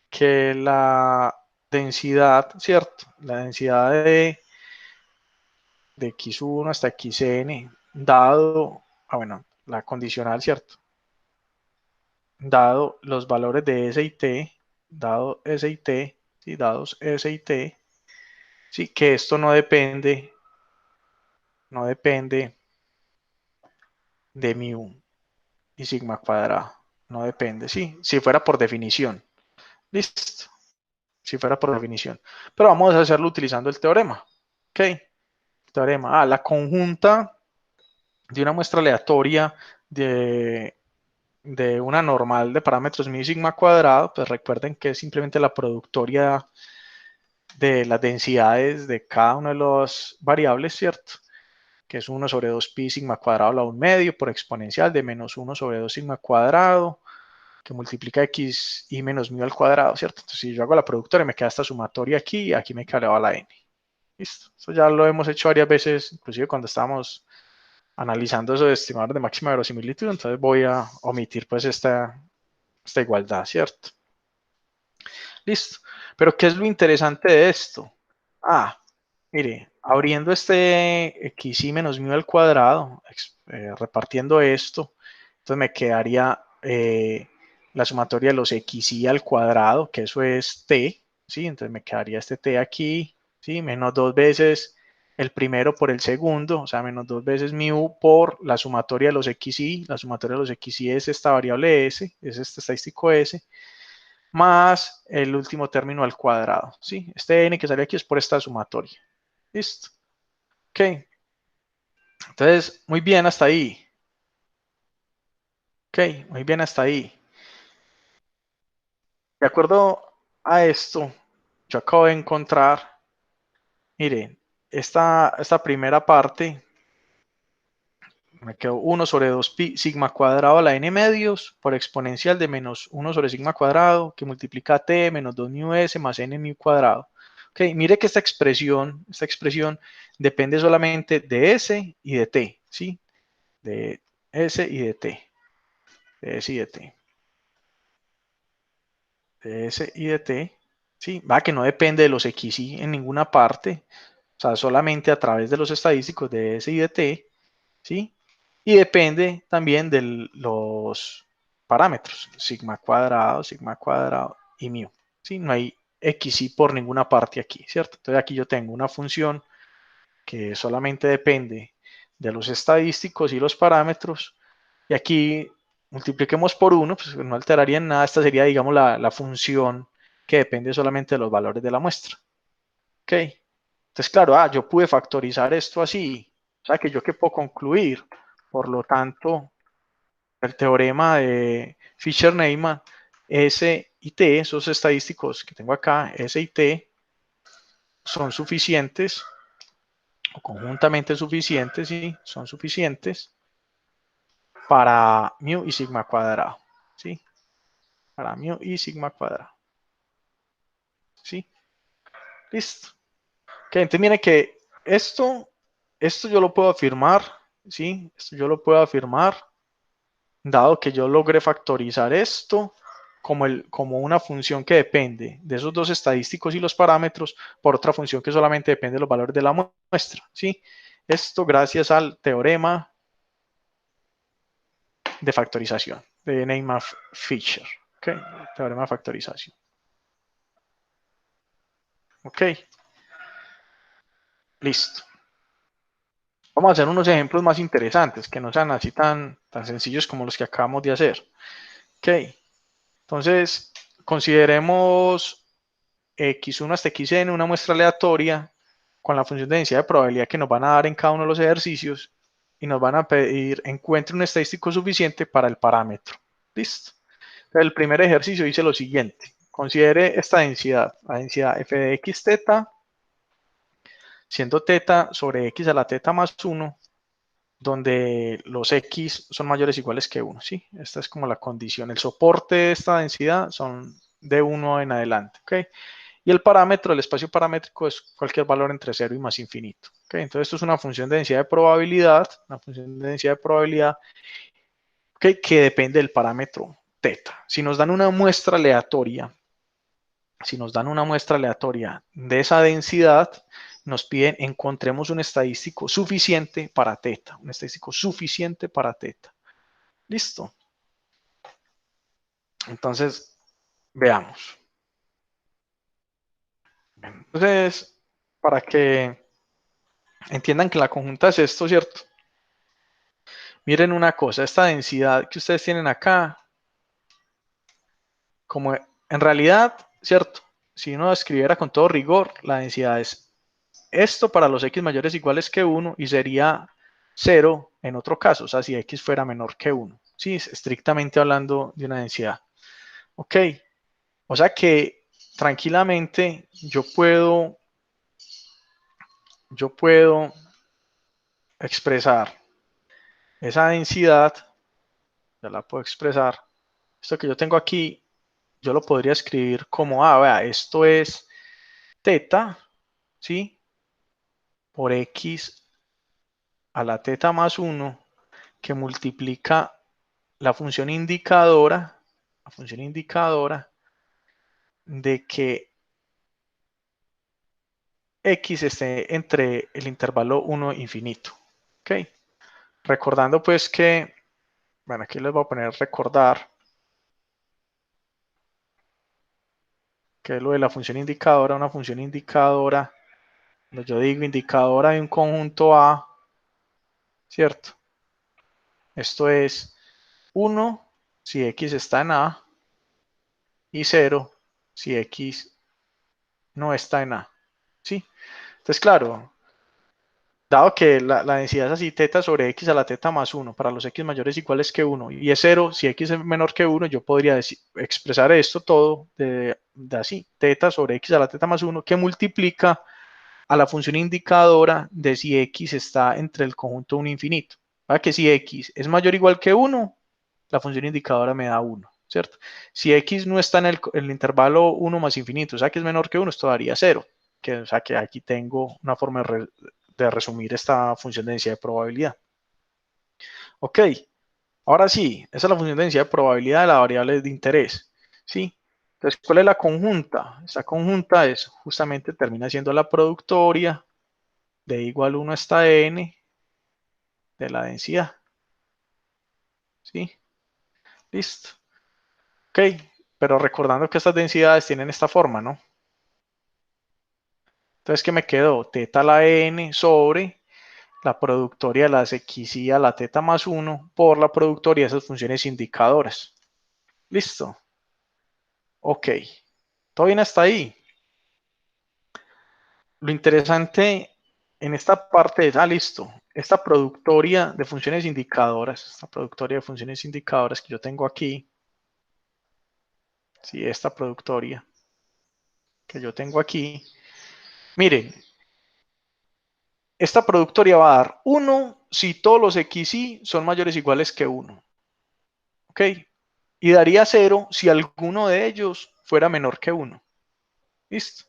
que la densidad, ¿cierto? La densidad de x1 hasta xn, dado, bueno, la condicional, ¿cierto? Dado los valores de S y T, dado S y T, ¿sí? Dados S y T, sí, que esto no depende de mu y sigma cuadrado, no depende, sí, si fuera por definición, listo, si fuera por definición, pero vamos a hacerlo utilizando el teorema, ok, teorema, la conjunta de una muestra aleatoria de una normal de parámetros mu y sigma cuadrado, pues recuerden que es simplemente la productoria de las densidades de cada una de las variables, ¿cierto? Que es 1 sobre 2 pi sigma cuadrado a la 1 medio por exponencial de menos 1 sobre 2 sigma cuadrado, que multiplica x y menos mu al cuadrado, ¿cierto? Entonces, si yo hago la productora, me queda esta sumatoria aquí y aquí me queda la n. Listo. Eso ya lo hemos hecho varias veces, inclusive cuando estábamos analizando eso de estimador de máxima verosimilitud, entonces voy a omitir pues esta igualdad, ¿cierto? Listo. Pero ¿qué es lo interesante de esto? Mire, abriendo este xy menos mu al cuadrado, repartiendo esto, entonces me quedaría la sumatoria de los xy al cuadrado, que eso es t, ¿sí? Entonces me quedaría este t aquí, ¿sí? Menos dos veces el primero por el segundo, o sea, menos dos veces mu por la sumatoria de los xy, la sumatoria de los xy es esta variable s, es este estadístico s, más el último término al cuadrado, ¿sí? Este n que sale aquí es por esta sumatoria. Listo. Ok. Entonces, muy bien hasta ahí. Ok, muy bien hasta ahí. De acuerdo a esto, yo acabo de encontrar, miren, esta primera parte, me quedó 1 sobre 2 pi sigma cuadrado a la n medios por exponencial de menos 1 sobre sigma cuadrado que multiplica t menos 2 mu s más n mu cuadrado. Ok, mire que esta expresión depende solamente de s y de t, ¿sí? De s y de t, de s y de t, de s y de t, ¿sí? Va que no depende de los xy en ninguna parte, o sea, solamente a través de los estadísticos de s y de t, ¿sí? Y depende también de los parámetros, sigma cuadrado y mu, ¿sí? No hay xy por ninguna parte aquí, ¿cierto? Entonces aquí yo tengo una función que solamente depende de los estadísticos y los parámetros, y aquí multipliquemos por 1, pues no alteraría en nada, esta sería, digamos, la función que depende solamente de los valores de la muestra. ¿Ok? Entonces, claro, yo pude factorizar esto así, o sea que yo qué puedo concluir, por lo tanto, el teorema de Fisher-Neyman, S y T, esos estadísticos que tengo acá, S y T, son suficientes, o conjuntamente suficientes, ¿sí? Son suficientes para mu y sigma cuadrado, ¿sí? Para mu y sigma cuadrado, ¿sí? Listo. Ok, entonces mire que esto yo lo puedo afirmar, ¿sí? Esto yo lo puedo afirmar, dado que yo logré factorizar esto como una función que depende de esos dos estadísticos y los parámetros por otra función que solamente depende de los valores de la muestra, ¿sí? Esto gracias al teorema de factorización de Neyman-Fisher, ¿ok? Teorema de factorización, ¿ok? Listo. Vamos a hacer unos ejemplos más interesantes, que no sean así tan sencillos como los que acabamos de hacer. Ok, entonces consideremos x1 hasta xn una muestra aleatoria con la función de densidad de probabilidad que nos van a dar en cada uno de los ejercicios y nos van a pedir encuentre un estadístico suficiente para el parámetro. ¿Listo? Entonces, el primer ejercicio dice lo siguiente. Considere esta densidad, la densidad f de x teta, siendo teta sobre x a la teta más 1, donde los x son mayores o iguales que 1. ¿Sí? Esta es como la condición. El soporte de esta densidad son de 1 en adelante. ¿Ok? Y el parámetro, el espacio paramétrico es cualquier valor entre 0 y más infinito. ¿Okay? Entonces esto es una función de densidad de probabilidad, una función de densidad de probabilidad ¿okay? Que depende del parámetro teta. Si nos dan una muestra aleatoria, de esa densidad, nos piden encontremos un estadístico suficiente para teta, un estadístico suficiente para teta. ¿Listo? Entonces, veamos. Entonces, para que entiendan que la conjunta es esto, ¿cierto? Miren una cosa, esta densidad que ustedes tienen acá, como en realidad, ¿cierto? Si uno escribiera con todo rigor, la densidad es esto para los x mayores o iguales que 1 y sería 0 en otro caso, o sea, si x fuera menor que 1. Sí, estrictamente hablando de una densidad. Ok, o sea que tranquilamente yo puedo expresar esa densidad, ya la puedo expresar. Esto que yo tengo aquí, yo lo podría escribir como, vea, esto es teta, ¿sí? Por x a la teta más 1 que multiplica la función indicadora de que x esté entre el intervalo 1 e infinito. ¿Ok? Recordando pues que, bueno, aquí les voy a poner recordar que lo de la función indicadora, una función indicadora, cuando yo digo indicadora de un conjunto A, ¿cierto? Esto es 1 si x está en A y 0 si x no está en A. ¿Sí? Entonces, claro, dado que la densidad es así, teta sobre x a la teta más 1 para los x mayores o iguales que 1 y es 0 si x es menor que 1, yo podría expresar esto todo de así, teta sobre x a la teta más 1 que multiplica a la función indicadora de si x está entre el conjunto 1 e infinito. Para que si x es mayor o igual que 1, la función indicadora me da 1, ¿cierto? Si x no está en el intervalo 1 más infinito, o sea que es menor que 1, esto daría 0. O sea que aquí tengo una forma de resumir esta función de densidad de probabilidad. Ok, ahora sí, esa es la función de densidad de probabilidad de la variable de interés. ¿Sí? Entonces, ¿cuál es la conjunta? Esta conjunta es justamente termina siendo la productoria de igual 1 hasta n de la densidad. ¿Sí? Listo. Ok, pero recordando que estas densidades tienen esta forma, ¿no? Entonces, ¿qué me quedó? Teta a la n sobre la productoria de las x y a la teta más 1 por la productoria de esas funciones indicadoras. Listo. Ok. ¿Todo bien hasta ahí? Lo interesante en esta parte es, listo, esta productoria de funciones indicadoras, esta productoria de funciones indicadoras que yo tengo aquí, sí, esta productoria que yo tengo aquí, miren, esta productoria va a dar 1 si todos los xy son mayores o iguales que 1. ¿Ok? Y daría 0 si alguno de ellos fuera menor que 1. ¿Listo?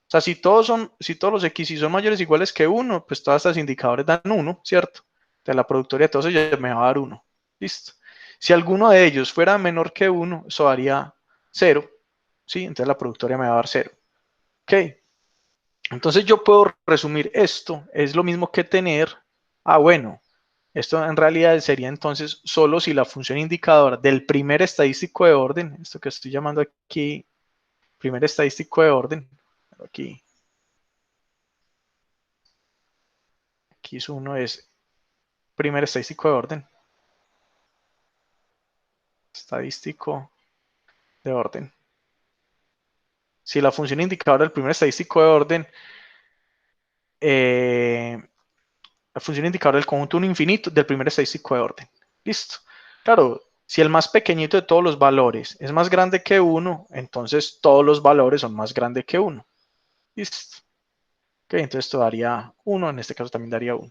O sea, si todos los xy son mayores o iguales que 1, pues todas estas indicadores dan 1, ¿cierto? De la productoria de todos ellos me va a dar 1. ¿Listo? Si alguno de ellos fuera menor que 1, eso daría 0. ¿Sí? Entonces la productoria me va a dar 0. ¿Ok? Entonces yo puedo resumir esto, es lo mismo que tener, bueno, esto en realidad sería entonces solo si la función indicadora del primer estadístico de orden, esto que estoy llamando aquí, primer estadístico de orden, aquí es uno, es primer estadístico de orden, estadístico de orden. Si la función indicadora del primer estadístico de orden la función indicadora del conjunto 1 infinito del primer estadístico de orden. Listo. Claro, si el más pequeñito de todos los valores es más grande que 1, entonces todos los valores son más grandes que 1. Listo. Ok, entonces esto daría 1, en este caso también daría 1.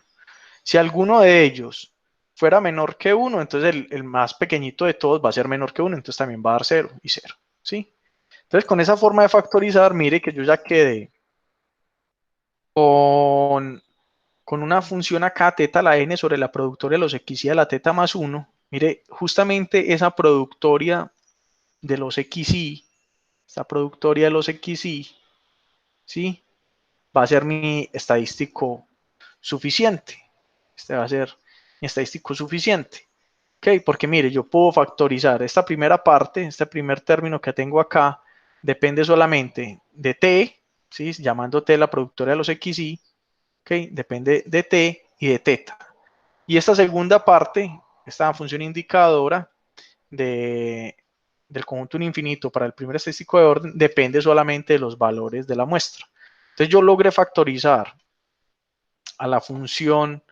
Si alguno de ellos fuera menor que 1, entonces el más pequeñito de todos va a ser menor que 1, entonces también va a dar 0 y 0. ¿Sí? Entonces con esa forma de factorizar, mire que yo ya quedé con una función acá, teta a la n sobre la productoria de los xy a la teta más 1. Mire, justamente esa productoria de los xy, esta productoria de los xy, ¿sí? Va a ser mi estadístico suficiente. Este va a ser mi estadístico suficiente. ¿Ok? Porque mire, yo puedo factorizar esta primera parte, este primer término que tengo acá, depende solamente de t, ¿sí? Llamando t la productoria de los xy, ¿ok? Depende de t y de teta. Y esta segunda parte, esta función indicadora del conjunto infinito para el primer estadístico de orden, depende solamente de los valores de la muestra. Entonces yo logré factorizar a la función,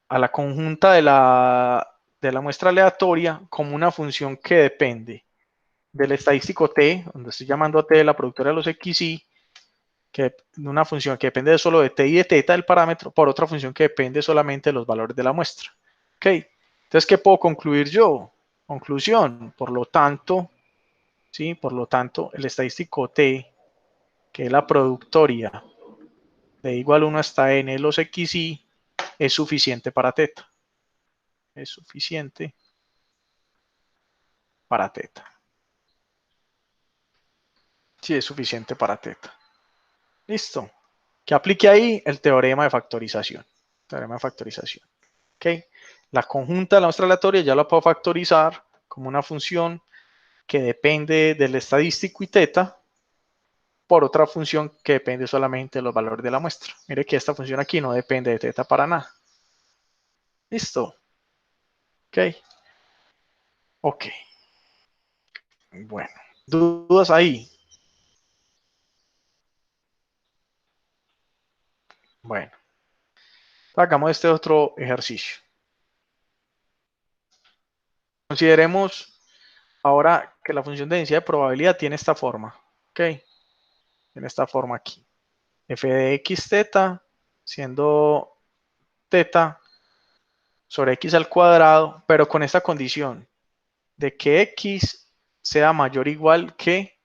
a la conjunta de la muestra aleatoria como una función que depende del estadístico t, donde estoy llamando a t la productora de los xy, que una función que depende solo de t y de teta del parámetro, por otra función que depende solamente de los valores de la muestra. ¿Ok? Entonces, ¿qué puedo concluir yo? Conclusión, por lo tanto, ¿sí? Por lo tanto, el estadístico t, que es la productoria de igual 1 hasta n de los xy, es suficiente para teta. Es suficiente para teta. Sí, es suficiente para teta. Listo. Que aplique ahí el teorema de factorización. Teorema de factorización. ¿Ok? La conjunta de la muestra aleatoria ya la puedo factorizar como una función que depende del estadístico y teta por otra función que depende solamente de los valores de la muestra. Mire que esta función aquí no depende de teta para nada. Listo. Ok. Ok. Bueno. ¿Dudas ahí? Bueno. Hagamos este otro ejercicio. Consideremos ahora que la función de densidad de probabilidad tiene esta forma. Ok. Tiene esta forma aquí. F de x teta siendo teta sobre x al cuadrado, pero con esta condición de que x sea mayor o igual que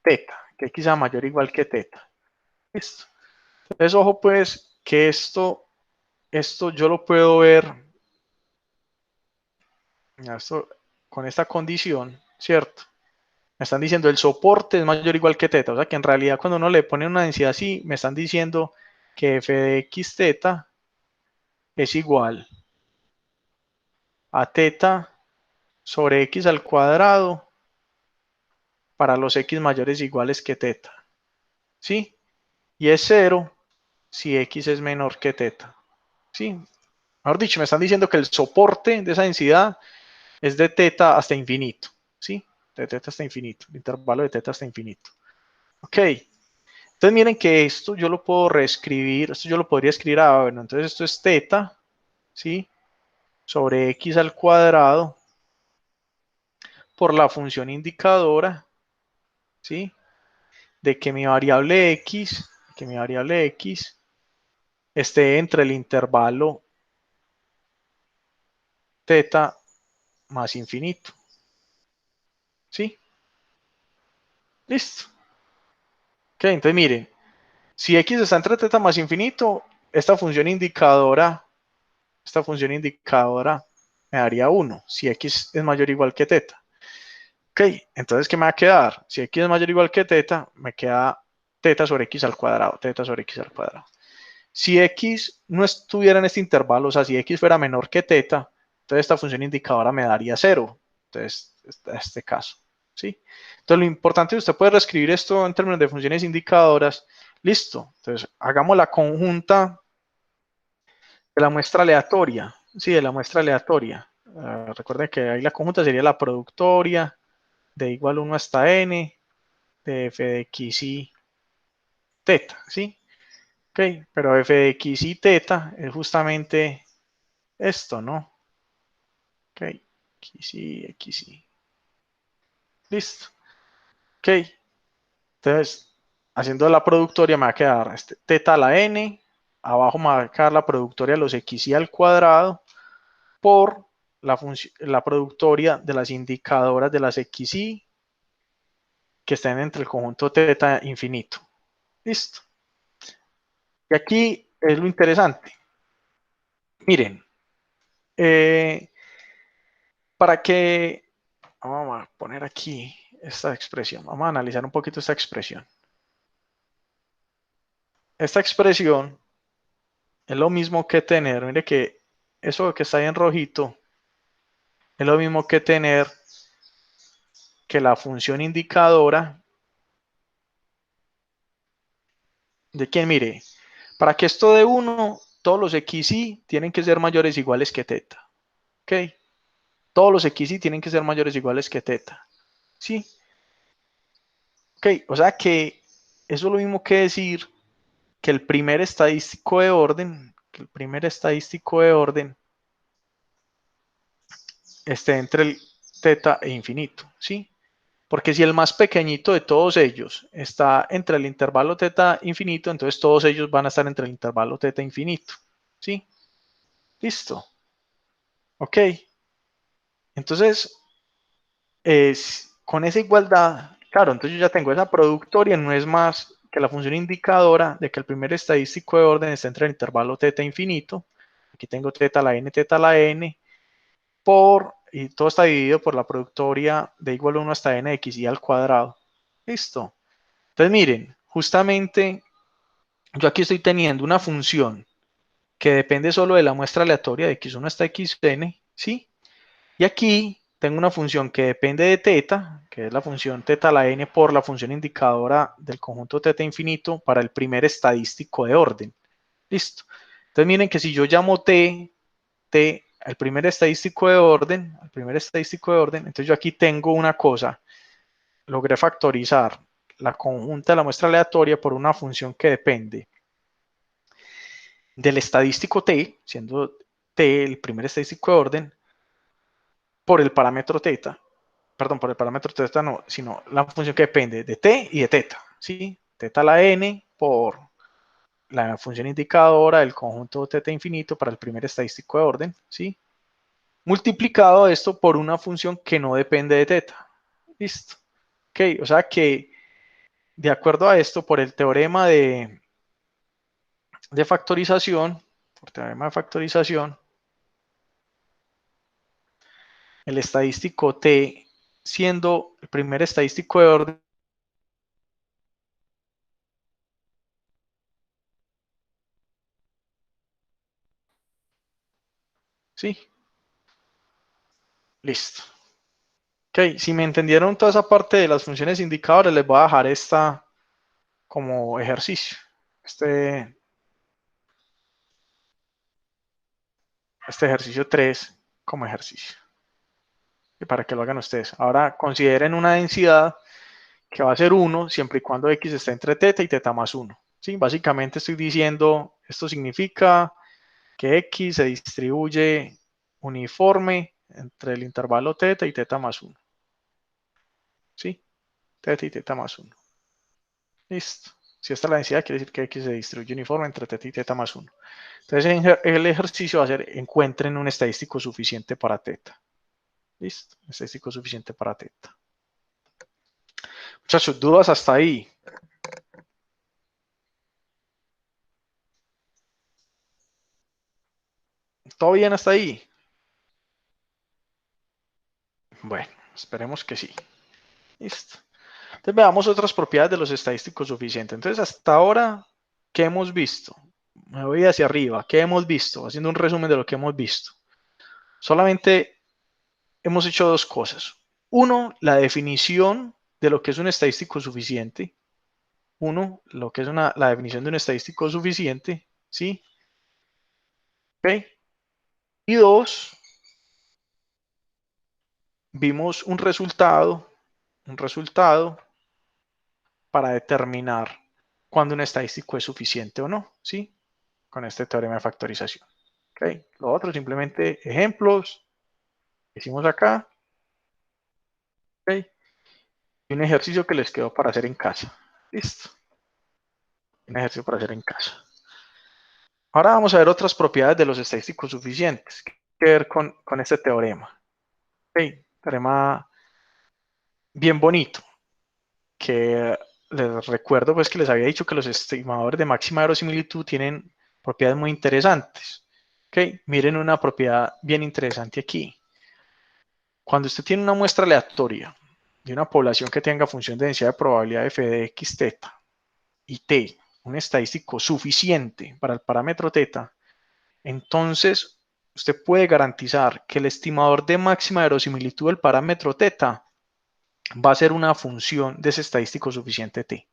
teta, que x sea mayor o igual que teta. Listo. Entonces, ojo pues que esto yo lo puedo ver, esto, con esta condición, ¿cierto? Me están diciendo el soporte es mayor o igual que teta, o sea que en realidad cuando uno le pone una densidad así, me están diciendo que f de x teta es igual a teta sobre x al cuadrado para los x mayores o iguales que teta. ¿Sí? Y es 0 si x es menor que teta. ¿Sí? Mejor dicho, me están diciendo que el soporte de esa densidad es de teta hasta infinito. ¿Sí? De teta hasta infinito. El intervalo de teta hasta infinito. Ok. Entonces miren que esto yo lo puedo reescribir. Esto yo lo podría escribir bueno, entonces esto es teta. ¿Sí? Sobre x al cuadrado por la función indicadora. ¿Sí? De que mi variable x esté entre el intervalo teta más infinito. ¿Sí? Listo. Ok, entonces mire, si x está entre teta más infinito, esta función indicadora me daría 1, si x es mayor o igual que teta. Ok, entonces ¿qué me va a quedar? Si x es mayor o igual que teta, me queda teta sobre x al cuadrado, teta sobre x al cuadrado. Si x no estuviera en este intervalo, o sea, si x fuera menor que teta, entonces esta función indicadora me daría 0. Entonces, este caso, ¿sí? Entonces, lo importante es que usted puede reescribir esto en términos de funciones indicadoras. Listo. Entonces, hagamos la conjunta de la muestra aleatoria. Sí, de la muestra aleatoria. Recuerden que ahí la conjunta sería la productoria de igual 1 hasta n de f de x y teta, ¿sí? Ok, pero f de x y teta es justamente esto, ¿no? Ok, x y. Listo. Ok, entonces, haciendo la productoria me va a quedar teta a la n, abajo me va a quedar la productoria de los xy al cuadrado por la productoria de las indicadoras de las xy que estén entre el conjunto teta infinito. Listo. Y aquí es lo interesante. Miren, eh, para que, vamos a poner aquí esta expresión, vamos a analizar un poquito esta expresión. Esta expresión es lo mismo que tener, mire que eso que está ahí en rojito, es lo mismo que tener que la función indicadora de quién, mire, para que esto de 1, todos los xy tienen que ser mayores o iguales que teta. ¿Ok? Todos los xy tienen que ser mayores o iguales que teta. ¿Sí? Ok, o sea que eso es lo mismo que decir que el primer estadístico de orden, esté entre el teta e infinito, ¿sí? Porque si el más pequeñito de todos ellos está entre el intervalo teta infinito, entonces todos ellos van a estar entre el intervalo teta infinito, ¿sí? Listo. Ok. Entonces, con esa igualdad, claro, entonces yo ya tengo esa productoria, no es más que la función indicadora de que el primer estadístico de orden está entre el intervalo teta infinito. Aquí tengo teta a la n, y todo está dividido por la productoria de igual a 1 hasta n de x y al cuadrado. Listo. Entonces miren, justamente yo aquí estoy teniendo una función que depende solo de la muestra aleatoria de x1 hasta xn, ¿sí? Y aquí tengo una función que depende de teta, que es la función teta a la n por la función indicadora del conjunto teta infinito para el primer estadístico de orden. Listo. Entonces miren que si yo llamo al primer estadístico de orden, entonces yo aquí tengo una cosa, logré factorizar la conjunta de la muestra aleatoria por una función que depende del estadístico t, siendo t el primer estadístico de orden, por el parámetro teta, perdón, por el parámetro teta no, sino la función que depende de t y de teta, ¿sí? Teta a la n por la función indicadora del conjunto teta infinito para el primer estadístico de orden, ¿sí? Multiplicado esto por una función que no depende de teta. Listo. Ok, o sea que de acuerdo a esto, por el teorema de factorización, el estadístico t siendo el primer estadístico de orden, ¿sí? Listo. Ok, si me entendieron toda esa parte de las funciones indicadoras, les voy a dejar esta como ejercicio. Este ejercicio 3 como ejercicio. Y para que lo hagan ustedes. Ahora consideren una densidad que va a ser 1 siempre y cuando x esté entre teta y teta más 1. ¿Sí? Básicamente estoy diciendo, esto significa que x se distribuye uniforme entre el intervalo teta y teta más 1. ¿Sí? Teta y teta más 1. Listo. Si esta es la densidad, quiere decir que x se distribuye uniforme entre teta y teta más 1. Entonces el ejercicio va a ser, encuentren un estadístico suficiente para teta. Listo. Un estadístico suficiente para teta. Muchachos, dudas hasta ahí. ¿Todo bien hasta ahí? Bueno, esperemos que sí. Listo. Entonces veamos otras propiedades de los estadísticos suficientes. Entonces hasta ahora, ¿qué hemos visto? Me voy hacia arriba. ¿Qué hemos visto? Haciendo un resumen de lo que hemos visto. Solamente hemos hecho dos cosas. Uno, la definición de lo que es un estadístico suficiente. Lo que es la definición de un estadístico suficiente. ¿Sí? ¿Ok? Y dos, vimos un resultado para determinar cuando un estadístico es suficiente o no, ¿sí? Con este teorema de factorización. ¿Ok? Lo otro, simplemente ejemplos, hicimos acá, ¿ok? Y un ejercicio que les quedó para hacer en casa. Listo. Un ejercicio para hacer en casa. Ahora vamos a ver otras propiedades de los estadísticos suficientes que ver con este teorema. ¿Ok? Teorema bien bonito, que les recuerdo pues que les había dicho que los estimadores de máxima verosimilitud tienen propiedades muy interesantes. ¿Ok? Miren una propiedad bien interesante aquí. Cuando usted tiene una muestra aleatoria de una población que tenga función de densidad de probabilidad f de x teta y t, un estadístico suficiente para el parámetro teta, entonces usted puede garantizar que el estimador de máxima verosimilitud del parámetro teta va a ser una función de ese estadístico suficiente t.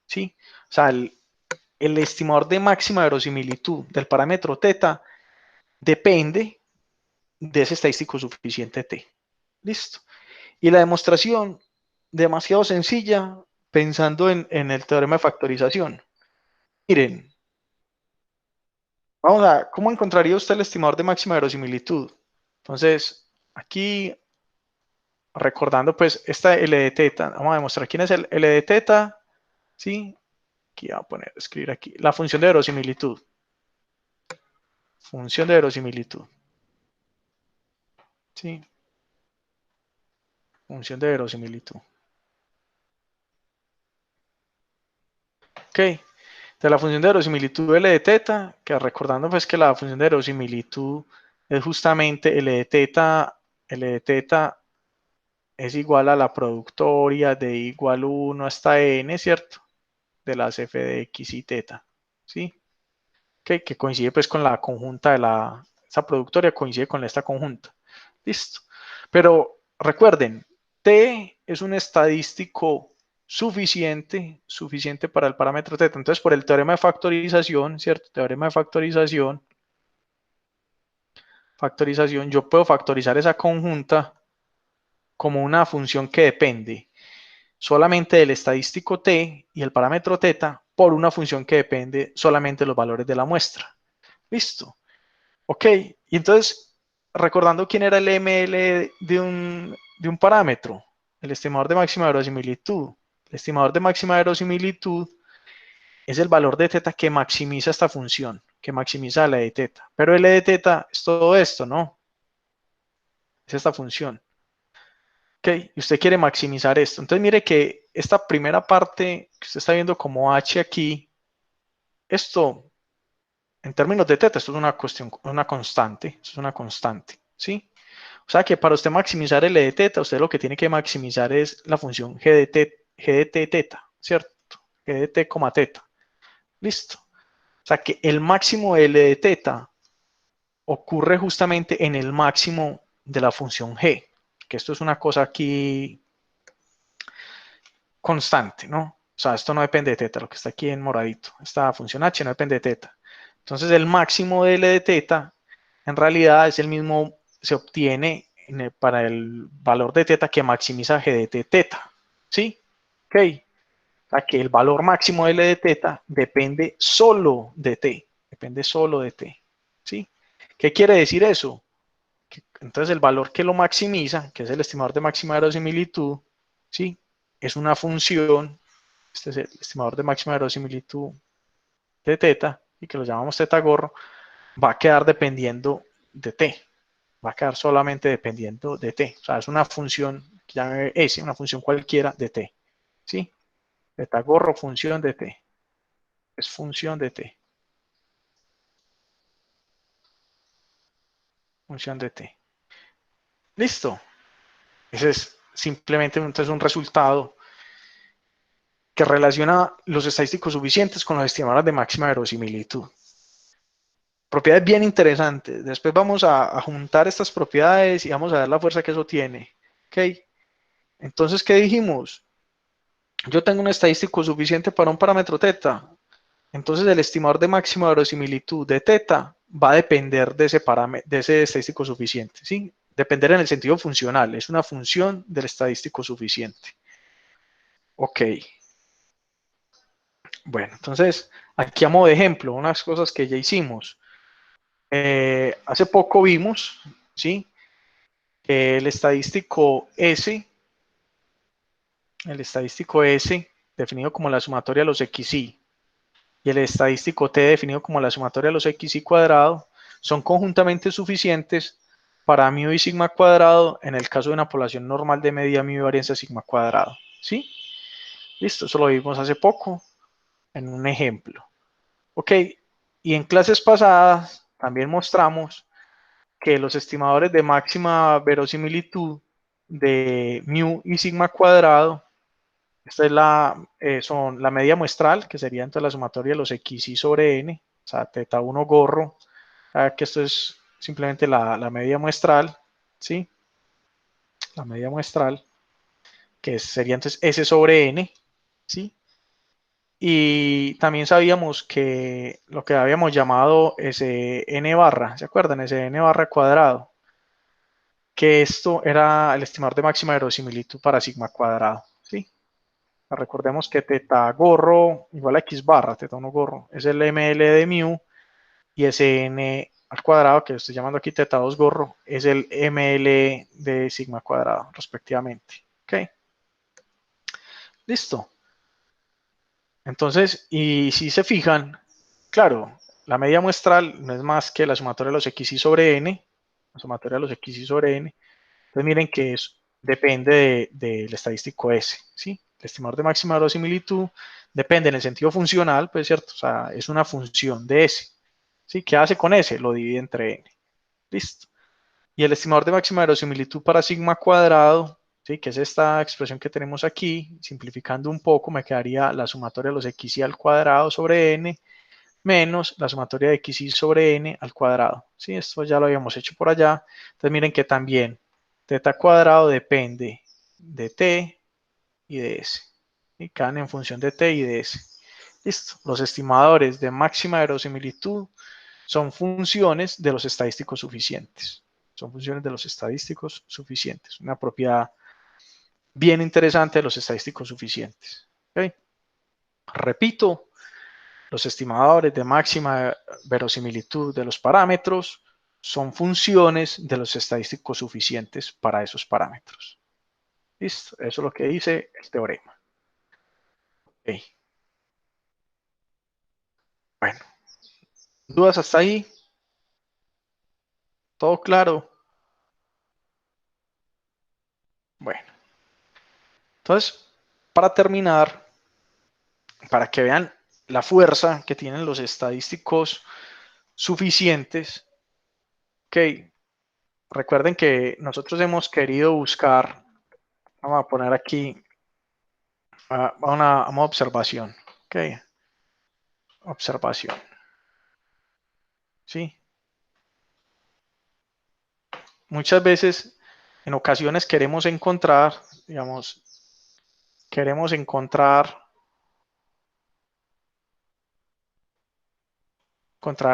¿Sí? O sea, el estimador de máxima verosimilitud del parámetro teta depende de ese estadístico suficiente t. Listo. Y la demostración, demasiado sencilla, pensando en el teorema de factorización. Miren, vamos a, ¿cómo encontraría usted el estimador de máxima verosimilitud? Entonces, aquí, recordando pues esta L de teta, vamos a demostrar quién es el L de teta, ¿sí? Aquí voy a poner, escribir aquí, la función de verosimilitud. Función de verosimilitud. ¿Sí? Función de verosimilitud. Ok. De la función de verosimilitud L de teta, que recordando pues que la función de verosimilitud es justamente L de teta es igual a la productoria de igual 1 hasta n, ¿cierto? De las f de x y teta, ¿sí? Okay, que coincide pues con la conjunta de esa productoria coincide con esta conjunta. Listo. Pero recuerden, t es un estadístico suficiente para el parámetro teta. Entonces, por el teorema de factorización, ¿cierto? Teorema de factorización, yo puedo factorizar esa conjunta como una función que depende solamente del estadístico t y el parámetro teta por una función que depende solamente de los valores de la muestra. Listo. Ok, y entonces, recordando quién era el ML de un parámetro, el estimador de máxima verosimilitud. El estimador de máxima verosimilitud es el valor de teta que maximiza esta función, que maximiza la de teta. Pero L de teta es todo esto, ¿no? Es esta función. Ok, y usted quiere maximizar esto. Entonces mire que esta primera parte que usted está viendo como H aquí, esto en términos de teta, esto es una cuestión, una constante, esto es una constante, ¿sí? O sea que para usted maximizar L de teta, usted lo que tiene que maximizar es la función G de t teta, ¿cierto? G de t, teta. Listo. O sea que el máximo L de teta ocurre justamente en el máximo de la función G, que esto es una cosa aquí constante, ¿no? O sea, esto no depende de teta, lo que está aquí en moradito. Esta función h no depende de teta. Entonces, el máximo de L de teta, en realidad, es el mismo, se obtiene para el valor de teta que maximiza g de t teta. ¿Sí? Ok. O sea, que el valor máximo de L de teta depende solo de t. Depende solo de t. ¿Sí? ¿Qué quiere decir eso? Entonces, el valor que lo maximiza, que es el estimador de máxima verosimilitud, ¿sí? Es una función, este es el estimador de máxima verosimilitud de teta, y que lo llamamos teta gorro, va a quedar dependiendo de t, va a quedar solamente dependiendo de t. O sea, es una función, que llame S, una función cualquiera de t, ¿sí? Teta gorro, función de t, es función de t, función de t. Listo. Ese es simplemente entonces un resultado que relaciona los estadísticos suficientes con los estimadores de máxima verosimilitud. Propiedades bien interesantes. Después vamos a juntar estas propiedades y vamos a ver la fuerza que eso tiene. ¿Ok? Entonces, ¿qué dijimos? Yo tengo un estadístico suficiente para un parámetro teta. Entonces, el estimador de máxima verosimilitud de teta va a depender de ese parámetro, de ese estadístico suficiente. ¿Sí? Depender en el sentido funcional. Es una función del estadístico suficiente. Ok. Bueno, entonces, aquí a modo de ejemplo, unas cosas que ya hicimos. Hace poco vimos, ¿sí? Que el estadístico S, definido como la sumatoria de los xy, y el estadístico T, definido como la sumatoria de los xy cuadrado, son conjuntamente suficientes para mu y sigma cuadrado en el caso de una población normal de media mu y varianza sigma cuadrado. ¿Sí? Listo, eso lo vimos hace poco en un ejemplo. Ok, y en clases pasadas también mostramos que los estimadores de máxima verosimilitud de mu y sigma cuadrado, esta es son la media muestral, que sería entonces la sumatoria de los xy sobre n, o sea, teta 1 gorro, que esto es simplemente la media muestral, ¿sí? La media muestral, que sería entonces S sobre N, ¿sí? Y también sabíamos que lo que habíamos llamado Sn barra, ¿se acuerdan? Sn barra cuadrado, que esto era el estimador de máxima verosimilitud para sigma cuadrado, ¿sí? Recordemos que teta gorro igual a x barra, teta 1 gorro, es el ml de mu, y Sn al cuadrado, que estoy llamando aquí teta 2 gorro, es el ml de sigma cuadrado, respectivamente. ¿Ok? Listo. Entonces, y si se fijan, claro, la media muestral no es más que la sumatoria de los xy sobre n, la sumatoria de los xy sobre n. Entonces miren que depende del estadístico S, ¿sí? El estimador de máxima verosimilitud depende en el sentido funcional, pues cierto, o sea, es una función de S, ¿sí? ¿Qué hace con S? Lo divide entre n. Listo. Y el estimador de máxima verosimilitud para sigma cuadrado, ¿sí? Que es esta expresión que tenemos aquí, simplificando un poco, me quedaría la sumatoria de los xy al cuadrado sobre n menos la sumatoria de xy sobre n al cuadrado. ¿Sí? Esto ya lo habíamos hecho por allá. Entonces miren que también teta cuadrado depende de t y de s. Y quedan en función de t y de s. Listo. Los estimadores de máxima verosimilitud son funciones de los estadísticos suficientes. Son funciones de los estadísticos suficientes. Una propiedad bien interesante de los estadísticos suficientes. ¿Okay? Repito, los estimadores de máxima verosimilitud de los parámetros son funciones de los estadísticos suficientes para esos parámetros. Listo, eso es lo que dice el teorema. Okay. Bueno, ¿dudas hasta ahí? ¿Todo claro? Bueno, entonces, para terminar, para que vean la fuerza que tienen los estadísticos suficientes, ok, recuerden que nosotros hemos querido buscar, vamos a poner aquí una observación, ok, observación, ¿sí? Muchas veces, en ocasiones queremos encontrar, digamos, queremos encontrar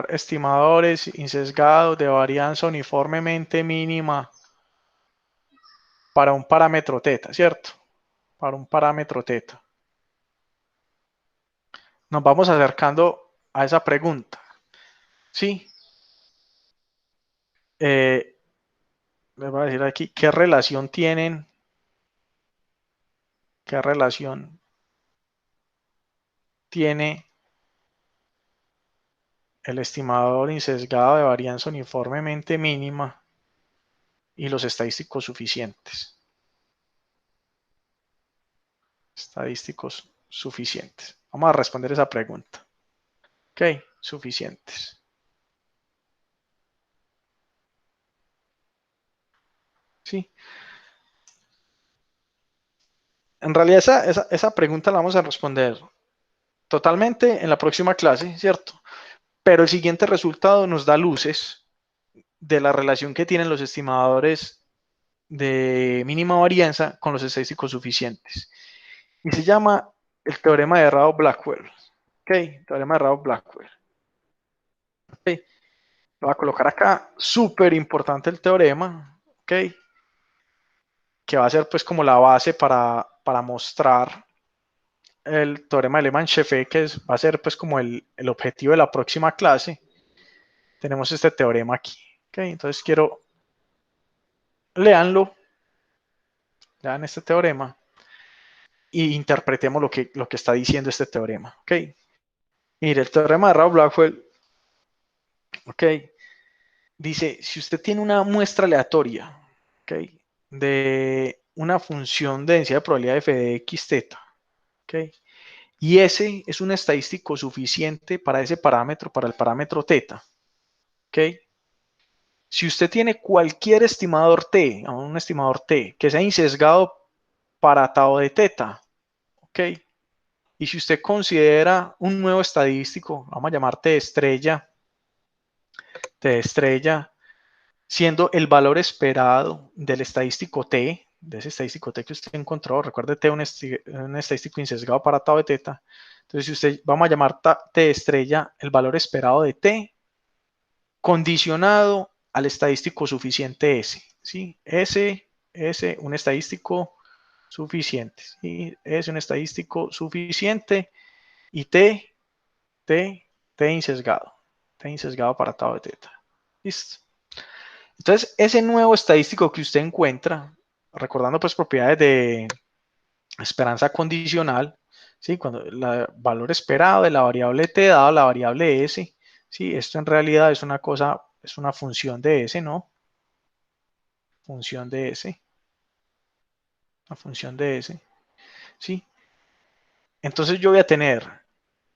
estimadores insesgados de varianza uniformemente mínima para un parámetro teta, ¿cierto? Para un parámetro teta. Nos vamos acercando a esa pregunta, ¿sí? Les voy a decir aquí, qué relación tiene el estimador insesgado de varianza uniformemente mínima y los estadísticos suficientes. Estadísticos suficientes. Vamos a responder esa pregunta. Ok, suficientes. Sí. En realidad esa pregunta la vamos a responder totalmente en la próxima clase, ¿cierto? Pero el siguiente resultado nos da luces de la relación que tienen los estimadores de mínima varianza con los estadísticos suficientes. Y se llama el teorema de Rao-Blackwell. Ok, teorema de Rao-Blackwell. Okay. Lo voy a colocar acá. Súper importante el teorema. Ok, que va a ser pues como la base para mostrar el teorema de Lehmann-Scheffé, que va a ser pues como el objetivo de la próxima clase, tenemos este teorema aquí. ¿Okay? Entonces quiero, leanlo, lean este teorema y interpretemos lo que está diciendo este teorema. ¿Okay? Mire, el teorema de Rao-Blackwell, ¿okay? Dice, si usted tiene una muestra aleatoria, ¿okay? De una función de densidad de probabilidad f de x teta, ¿okay? Y ese es un estadístico suficiente para ese parámetro, para el parámetro teta, ¿okay? Si usted tiene cualquier estimador t, un estimador t, que sea insesgado para tau de teta, ¿ok? Y si usted considera un nuevo estadístico, vamos a llamar t estrella, siendo el valor esperado del estadístico t, de ese estadístico t que usted encontró, recuerde t un estadístico insesgado para tau de teta, entonces si usted, vamos a llamar t estrella el valor esperado de t, condicionado al estadístico suficiente S, ¿sí? S, un estadístico suficiente, ¿sí? S, un estadístico suficiente, y T insesgado para tau de teta. Listo. Entonces, ese nuevo estadístico que usted encuentra, recordando pues propiedades de esperanza condicional, ¿sí? Cuando el valor esperado de la variable t dado la variable s, ¿sí? Esto en realidad es una cosa, es una función de s, ¿no? Función de s, una función de s, ¿sí? Entonces yo voy a tener,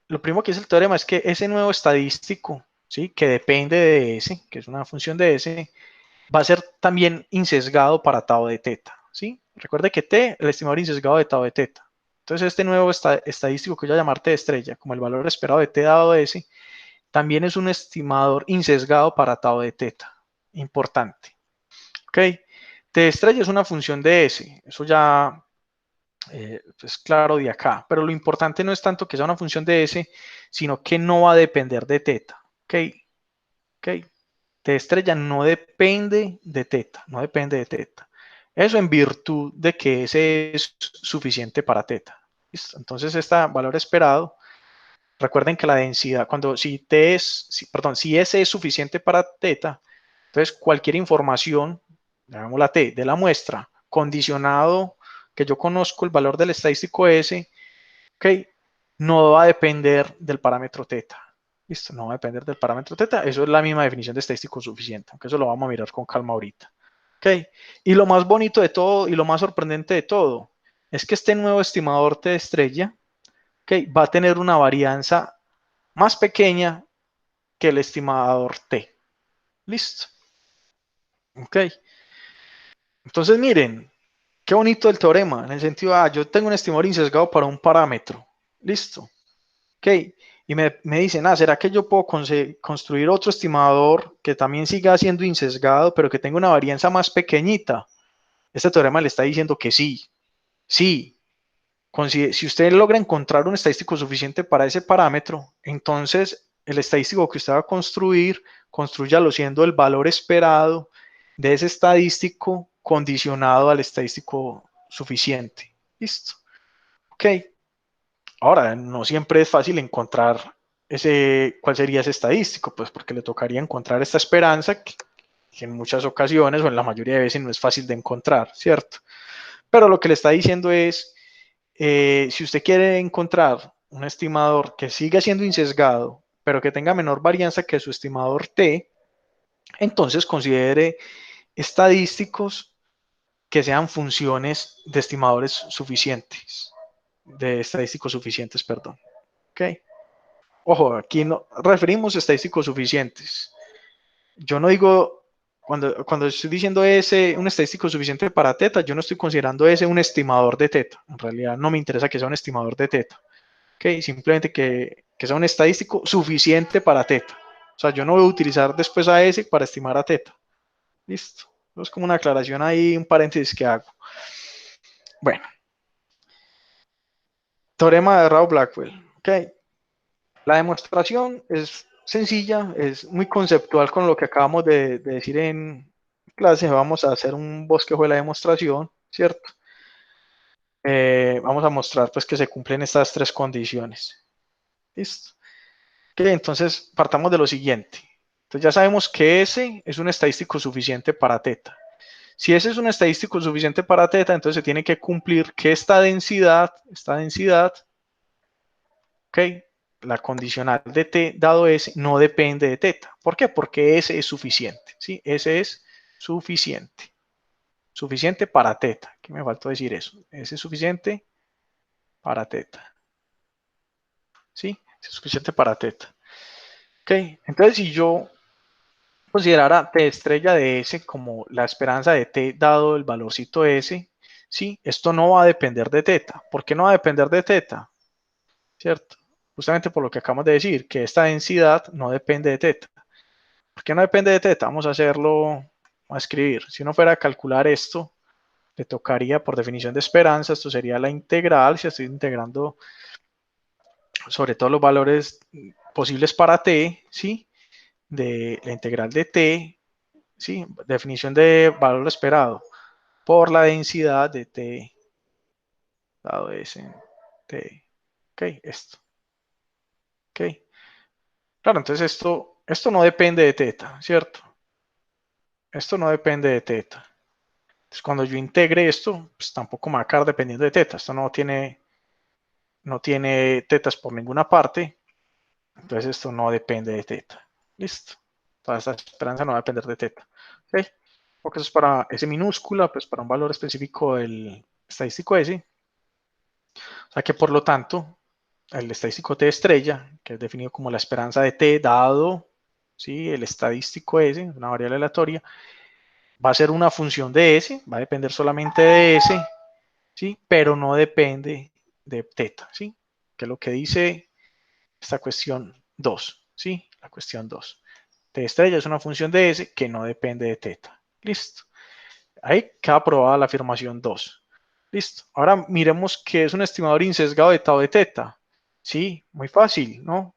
lo primero que es el teorema es que ese nuevo estadístico, ¿sí? Que depende de s, que es una función de s, va a ser también insesgado para tau de teta, ¿sí? Recuerde que t, el estimador insesgado de tau de teta. Entonces este nuevo estadístico que voy a llamar t de estrella, como el valor esperado de t dado de s, también es un estimador insesgado para tau de teta. Importante. ¿Ok? T de estrella es una función de s, eso ya es claro de acá, pero lo importante no es tanto que sea una función de s, sino que no va a depender de teta. ¿Ok? ¿Ok? T estrella no depende de teta, no depende de teta. Eso en virtud de que S es suficiente para teta. ¿Listo? Entonces, este valor esperado, recuerden que la densidad, si T es, perdón, si S es suficiente para teta, entonces cualquier información, llamémosla T, de la muestra, condicionado que yo conozco el valor del estadístico S, ¿ok? No va a depender del parámetro teta. Listo, no va a depender del parámetro teta. Eso es la misma definición de estadístico suficiente, aunque eso lo vamos a mirar con calma ahorita. ¿Ok? Y lo más bonito de todo y lo más sorprendente de todo es que este nuevo estimador T de estrella, ¿ok? Va a tener una varianza más pequeña que el estimador T. Listo. ¿Ok? Entonces miren, qué bonito el teorema, en el sentido, yo tengo un estimador insesgado para un parámetro. Listo. Ok, y me dicen, ¿será que yo puedo construir otro estimador que también siga siendo insesgado, pero que tenga una varianza más pequeñita? Este teorema le está diciendo que sí, sí. Si usted logra encontrar un estadístico suficiente para ese parámetro, entonces el estadístico que usted va a construir, construyalo siendo el valor esperado de ese estadístico condicionado al estadístico suficiente. ¿Listo? Ok. Ahora, no siempre es fácil encontrar cuál sería ese estadístico, pues porque le tocaría encontrar esta esperanza que en muchas ocasiones o en la mayoría de veces no es fácil de encontrar, ¿cierto? Pero lo que le está diciendo es, si usted quiere encontrar un estimador que siga siendo insesgado, pero que tenga menor varianza que su estimador T, entonces considere estadísticos que sean funciones de estimadores suficientes, de estadísticos suficientes, perdón. ¿Ok? Ojo, aquí no referimos estadísticos suficientes. Yo no digo, cuando estoy diciendo ese, un estadístico suficiente para teta, yo no estoy considerando ese un estimador de teta. En realidad no me interesa que sea un estimador de teta. ¿Okay? Simplemente que sea un estadístico suficiente para teta. O sea, yo no voy a utilizar después a ese para estimar a teta. Listo. Eso es como una aclaración ahí, un paréntesis que hago. Bueno, teorema de Rao-Blackwell. ¿Okay? La demostración es sencilla, es muy conceptual con lo que acabamos de decir en clase. Vamos a hacer un bosquejo de la demostración, ¿cierto? vamos a mostrar pues que se cumplen estas tres condiciones. ¿Listo? Okay, entonces partamos de lo siguiente. Entonces ya sabemos que S es un estadístico suficiente para teta. Si ese es un estadístico suficiente para teta, entonces se tiene que cumplir que esta densidad, ok, la condicional de t dado S no depende de teta. ¿Por qué? Porque S es suficiente. ¿Sí? S es suficiente. Suficiente para teta. ¿Qué me faltó decir eso? S es suficiente para teta. ¿Sí? Es suficiente para teta. Ok, entonces si yo considerara T estrella de S como la esperanza de T dado el valorcito S, ¿sí? Esto no va a depender de teta. ¿Por qué no va a depender de teta? ¿Cierto? Justamente por lo que acabamos de decir, que esta densidad no depende de teta. ¿Por qué no depende de teta? Vamos a hacerlo, a escribir. Si uno fuera a calcular esto, le tocaría por definición de esperanza, esto sería la integral, si estoy integrando sobre todo los valores posibles para t, ¿sí? De la integral de t, ¿sí? Definición de valor esperado por la densidad de t dado s en t. Ok, esto. Ok. Claro, entonces esto no depende de teta, ¿cierto? Esto no depende de teta. Entonces cuando yo integre esto, pues tampoco me va a quedar dependiendo de teta. Esto no tiene tetas por ninguna parte. Entonces esto no depende de teta. Listo. Toda esta esperanza no va a depender de teta. ¿Okay? Porque eso es para S minúscula, pues para un valor específico del estadístico S. O sea que por lo tanto, el estadístico T estrella, que es definido como la esperanza de T dado, ¿sí? El estadístico S, una variable aleatoria, va a ser una función de S, va a depender solamente de S, ¿sí? Pero no depende de teta, ¿sí? Que es lo que dice esta cuestión 2, ¿sí? La cuestión 2. T estrella es una función de S que no depende de teta. Listo. Ahí queda aprobada la afirmación 2. Listo. Ahora miremos qué es un estimador insesgado de tau de teta. Sí, muy fácil, ¿no?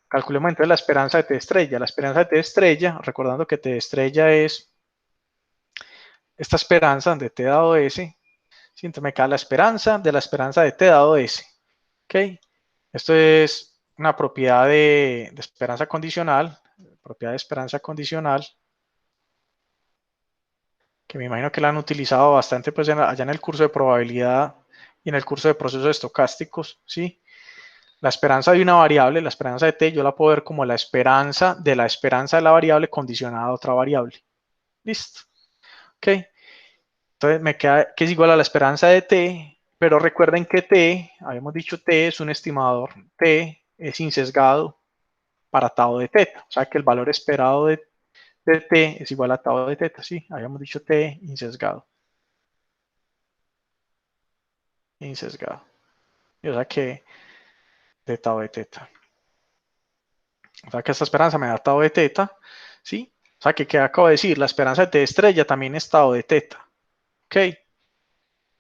Calculemos entonces la esperanza de T estrella. La esperanza de T estrella, recordando que T estrella es esta esperanza de T dado S. ¿Sí? Entonces me queda la esperanza de la esperanza de T dado S. ¿Ok? Esto es una propiedad de esperanza condicional. Propiedad de esperanza condicional. Que me imagino que la han utilizado bastante pues allá en el curso de probabilidad y en el curso de procesos estocásticos, ¿sí? La esperanza de una variable, la esperanza de t, yo la puedo ver como la esperanza de la variable condicionada a otra variable. Listo. ¿Ok? Entonces me queda que es igual a la esperanza de t, pero recuerden que t, habíamos dicho t es un estimador, t es insesgado para tau de teta, o sea que el valor esperado de t es igual a tau de teta, ¿sí? Habíamos dicho t insesgado. Insesgado. Y o sea que de tau de teta. O sea que esta esperanza me da tau de teta, ¿sí? O sea que, ¿qué acabo de decir? La esperanza de T estrella también es tau de teta. ¿Ok?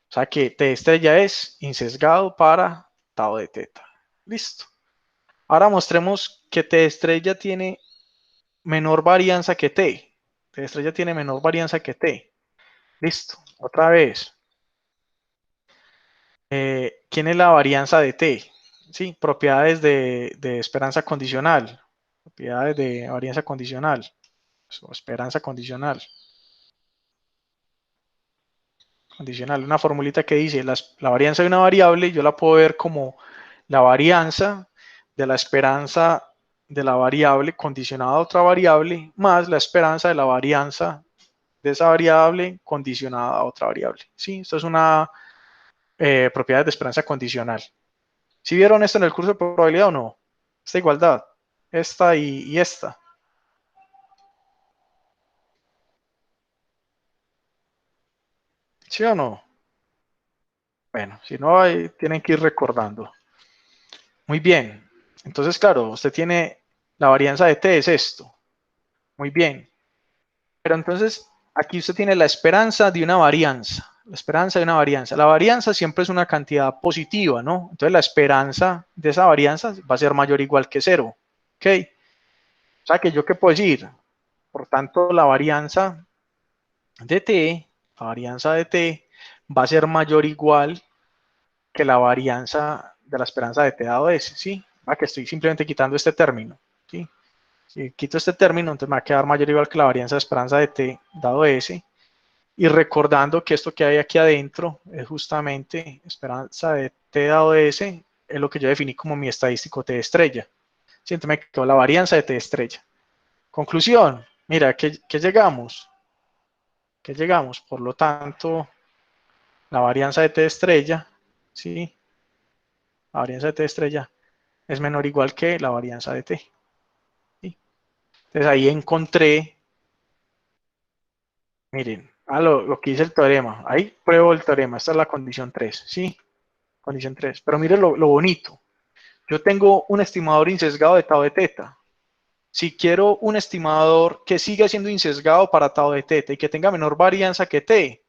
O sea que T estrella es insesgado para tau de teta. Listo. Ahora mostremos que T estrella tiene menor varianza que T. T estrella tiene menor varianza que T. Listo. Otra vez. ¿Quién es la varianza de T? Sí, propiedades de esperanza condicional. Propiedades de varianza condicional. O esperanza condicional. Condicional. Una formulita que dice la varianza de una variable, yo la puedo ver como la varianza de la esperanza de la variable condicionada a otra variable más la esperanza de la varianza de esa variable condicionada a otra variable. ¿Sí? Esto es una propiedad de esperanza condicional. ¿Sí vieron esto en el curso de probabilidad o no? Esta igualdad, esta y esta. ¿Sí o no? Bueno, si no, ahí tienen que ir recordando. Muy bien. Entonces, claro, usted tiene la varianza de t es esto. Muy bien. Pero entonces, aquí usted tiene la esperanza de una varianza. La esperanza de una varianza. La varianza siempre es una cantidad positiva, ¿no? Entonces, la esperanza de esa varianza va a ser mayor o igual que cero. ¿Ok? O sea, que yo qué puedo decir. Por tanto, la varianza de t va a ser mayor o igual que la varianza de la esperanza de t dado S, ¿sí? Que estoy simplemente quitando este término, ¿sí? Si quito este término, entonces me va a quedar mayor o igual que la varianza de esperanza de t dado S, y recordando que esto que hay aquí adentro es justamente esperanza de t dado S, es lo que yo definí como mi estadístico t estrella. ¿Sí? Entonces me quedó la varianza de t estrella. Conclusión, mira, ¿qué llegamos? ¿Qué llegamos? Por lo tanto, la varianza de t estrella, ¿sí? La varianza de t estrella es menor o igual que la varianza de t. ¿Sí? Entonces ahí encontré, miren, lo que dice el teorema. Ahí pruebo el teorema. Esta es la condición 3, ¿sí? Condición 3. Pero miren lo bonito. Yo tengo un estimador insesgado de tau de teta. Si quiero un estimador que siga siendo insesgado para tau de teta y que tenga menor varianza que t,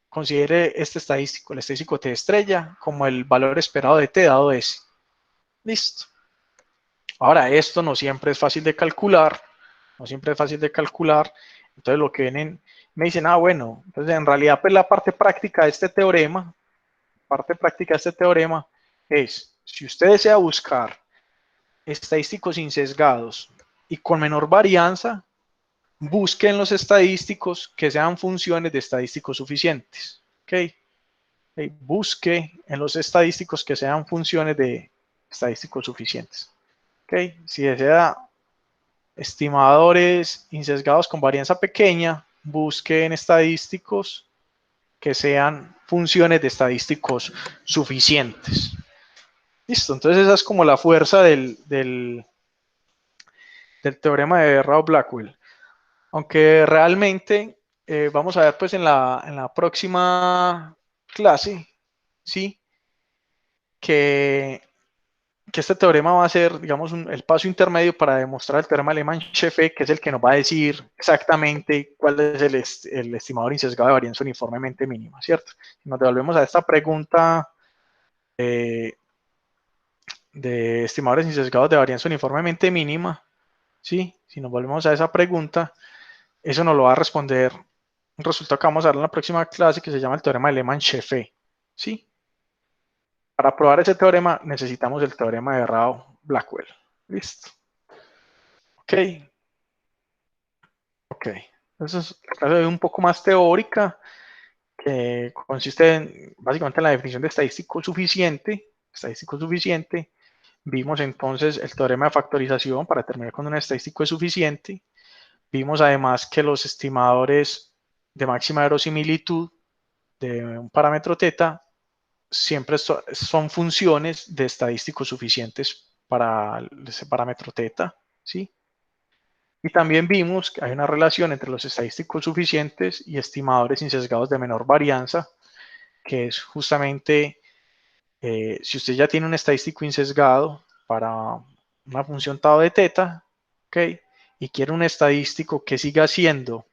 considere este estadístico, el estadístico t estrella, como el valor esperado de t dado S. Listo. Ahora, esto no siempre es fácil de calcular, no siempre es fácil de calcular. Entonces, lo que vienen, me dicen, bueno, entonces en realidad, pues la parte práctica de este teorema, es, si usted desea buscar estadísticos insesgados y con menor varianza, busque en los estadísticos que sean funciones de estadísticos suficientes. ¿Ok? Busque en los estadísticos que sean funciones de estadísticos suficientes. ¿Ok? Si desea estimadores insesgados con varianza pequeña, busque en estadísticos que sean funciones de estadísticos suficientes. Listo, entonces esa es como la fuerza del teorema de Rao-Blackwell. Aunque realmente vamos a ver pues en la próxima clase, ¿sí? Que este teorema va a ser, digamos, el paso intermedio para demostrar el teorema Lehmann-Scheffé, que es el que nos va a decir exactamente cuál es el estimador insesgado de varianza uniformemente mínima, ¿cierto? Si nos devolvemos a esta pregunta de estimadores insesgados de varianza uniformemente mínima, ¿sí? Si nos volvemos a esa pregunta, eso nos lo va a responder un resultado que vamos a ver en la próxima clase que se llama el teorema de Lehmann-Scheffé, ¿sí? Para probar ese teorema necesitamos el teorema de Rao-Blackwell. Listo. Ok. Ok. Entonces, la clase es un poco más teórica, que consiste básicamente en la definición de estadístico suficiente. Estadístico suficiente. Vimos entonces el teorema de factorización para terminar con un estadístico es suficiente. Vimos además que los estimadores de máxima verosimilitud de un parámetro teta siempre son funciones de estadísticos suficientes para ese parámetro teta, ¿sí? Y también vimos que hay una relación entre los estadísticos suficientes y estimadores insesgados de menor varianza, que es justamente si usted ya tiene un estadístico insesgado para una función tau de teta, ¿ok? Y quiere un estadístico que siga siendo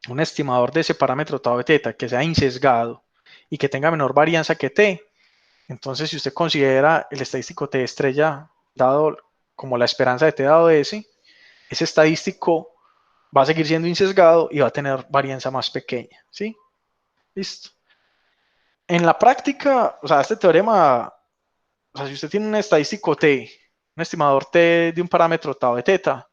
un estimador de ese parámetro tau de teta, que sea insesgado y que tenga menor varianza que t, entonces si usted considera el estadístico t estrella dado como la esperanza de t dado S, ese estadístico va a seguir siendo insesgado y va a tener varianza más pequeña, ¿sí? Listo. En la práctica, o sea, este teorema, o sea, si usted tiene un estadístico t, un estimador t de un parámetro tau de teta,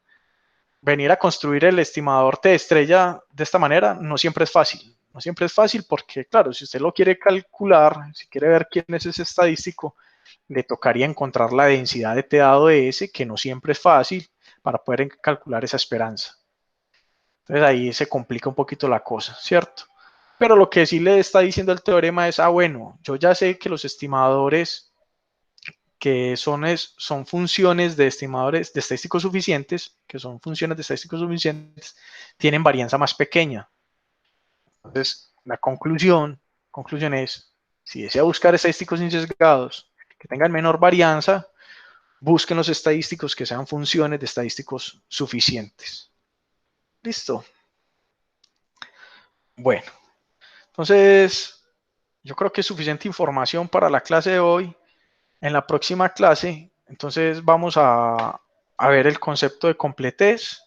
venir a construir el estimador t estrella de esta manera no siempre es fácil. No siempre es fácil porque, claro, si usted lo quiere calcular, si quiere ver quién es ese estadístico, le tocaría encontrar la densidad de t dado de S, que no siempre es fácil para poder calcular esa esperanza. Entonces ahí se complica un poquito la cosa, ¿cierto? Pero lo que sí le está diciendo el teorema es, bueno, yo ya sé que los estimadores que son funciones de estimadores de estadísticos suficientes, que son funciones de estadísticos suficientes, tienen varianza más pequeña. Entonces, la conclusión es, si desea buscar estadísticos insesgados que tengan menor varianza, busquen los estadísticos que sean funciones de estadísticos suficientes. Listo. Bueno, entonces, yo creo que es suficiente información para la clase de hoy. En la próxima clase, entonces vamos a ver el concepto de completez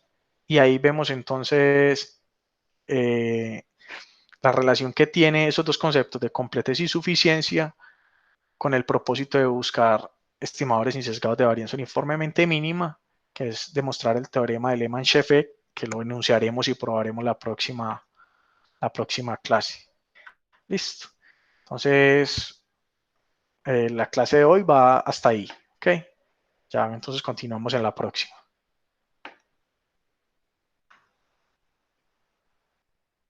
y ahí vemos entonces la relación que tiene esos dos conceptos de completez y suficiencia con el propósito de buscar estimadores insesgados de varianza uniformemente mínima, que es demostrar el teorema de Lehmann-Scheffel, que lo enunciaremos y probaremos la próxima clase. Listo. Entonces, la clase de hoy va hasta ahí. ¿Ok? Ya, entonces continuamos en la próxima.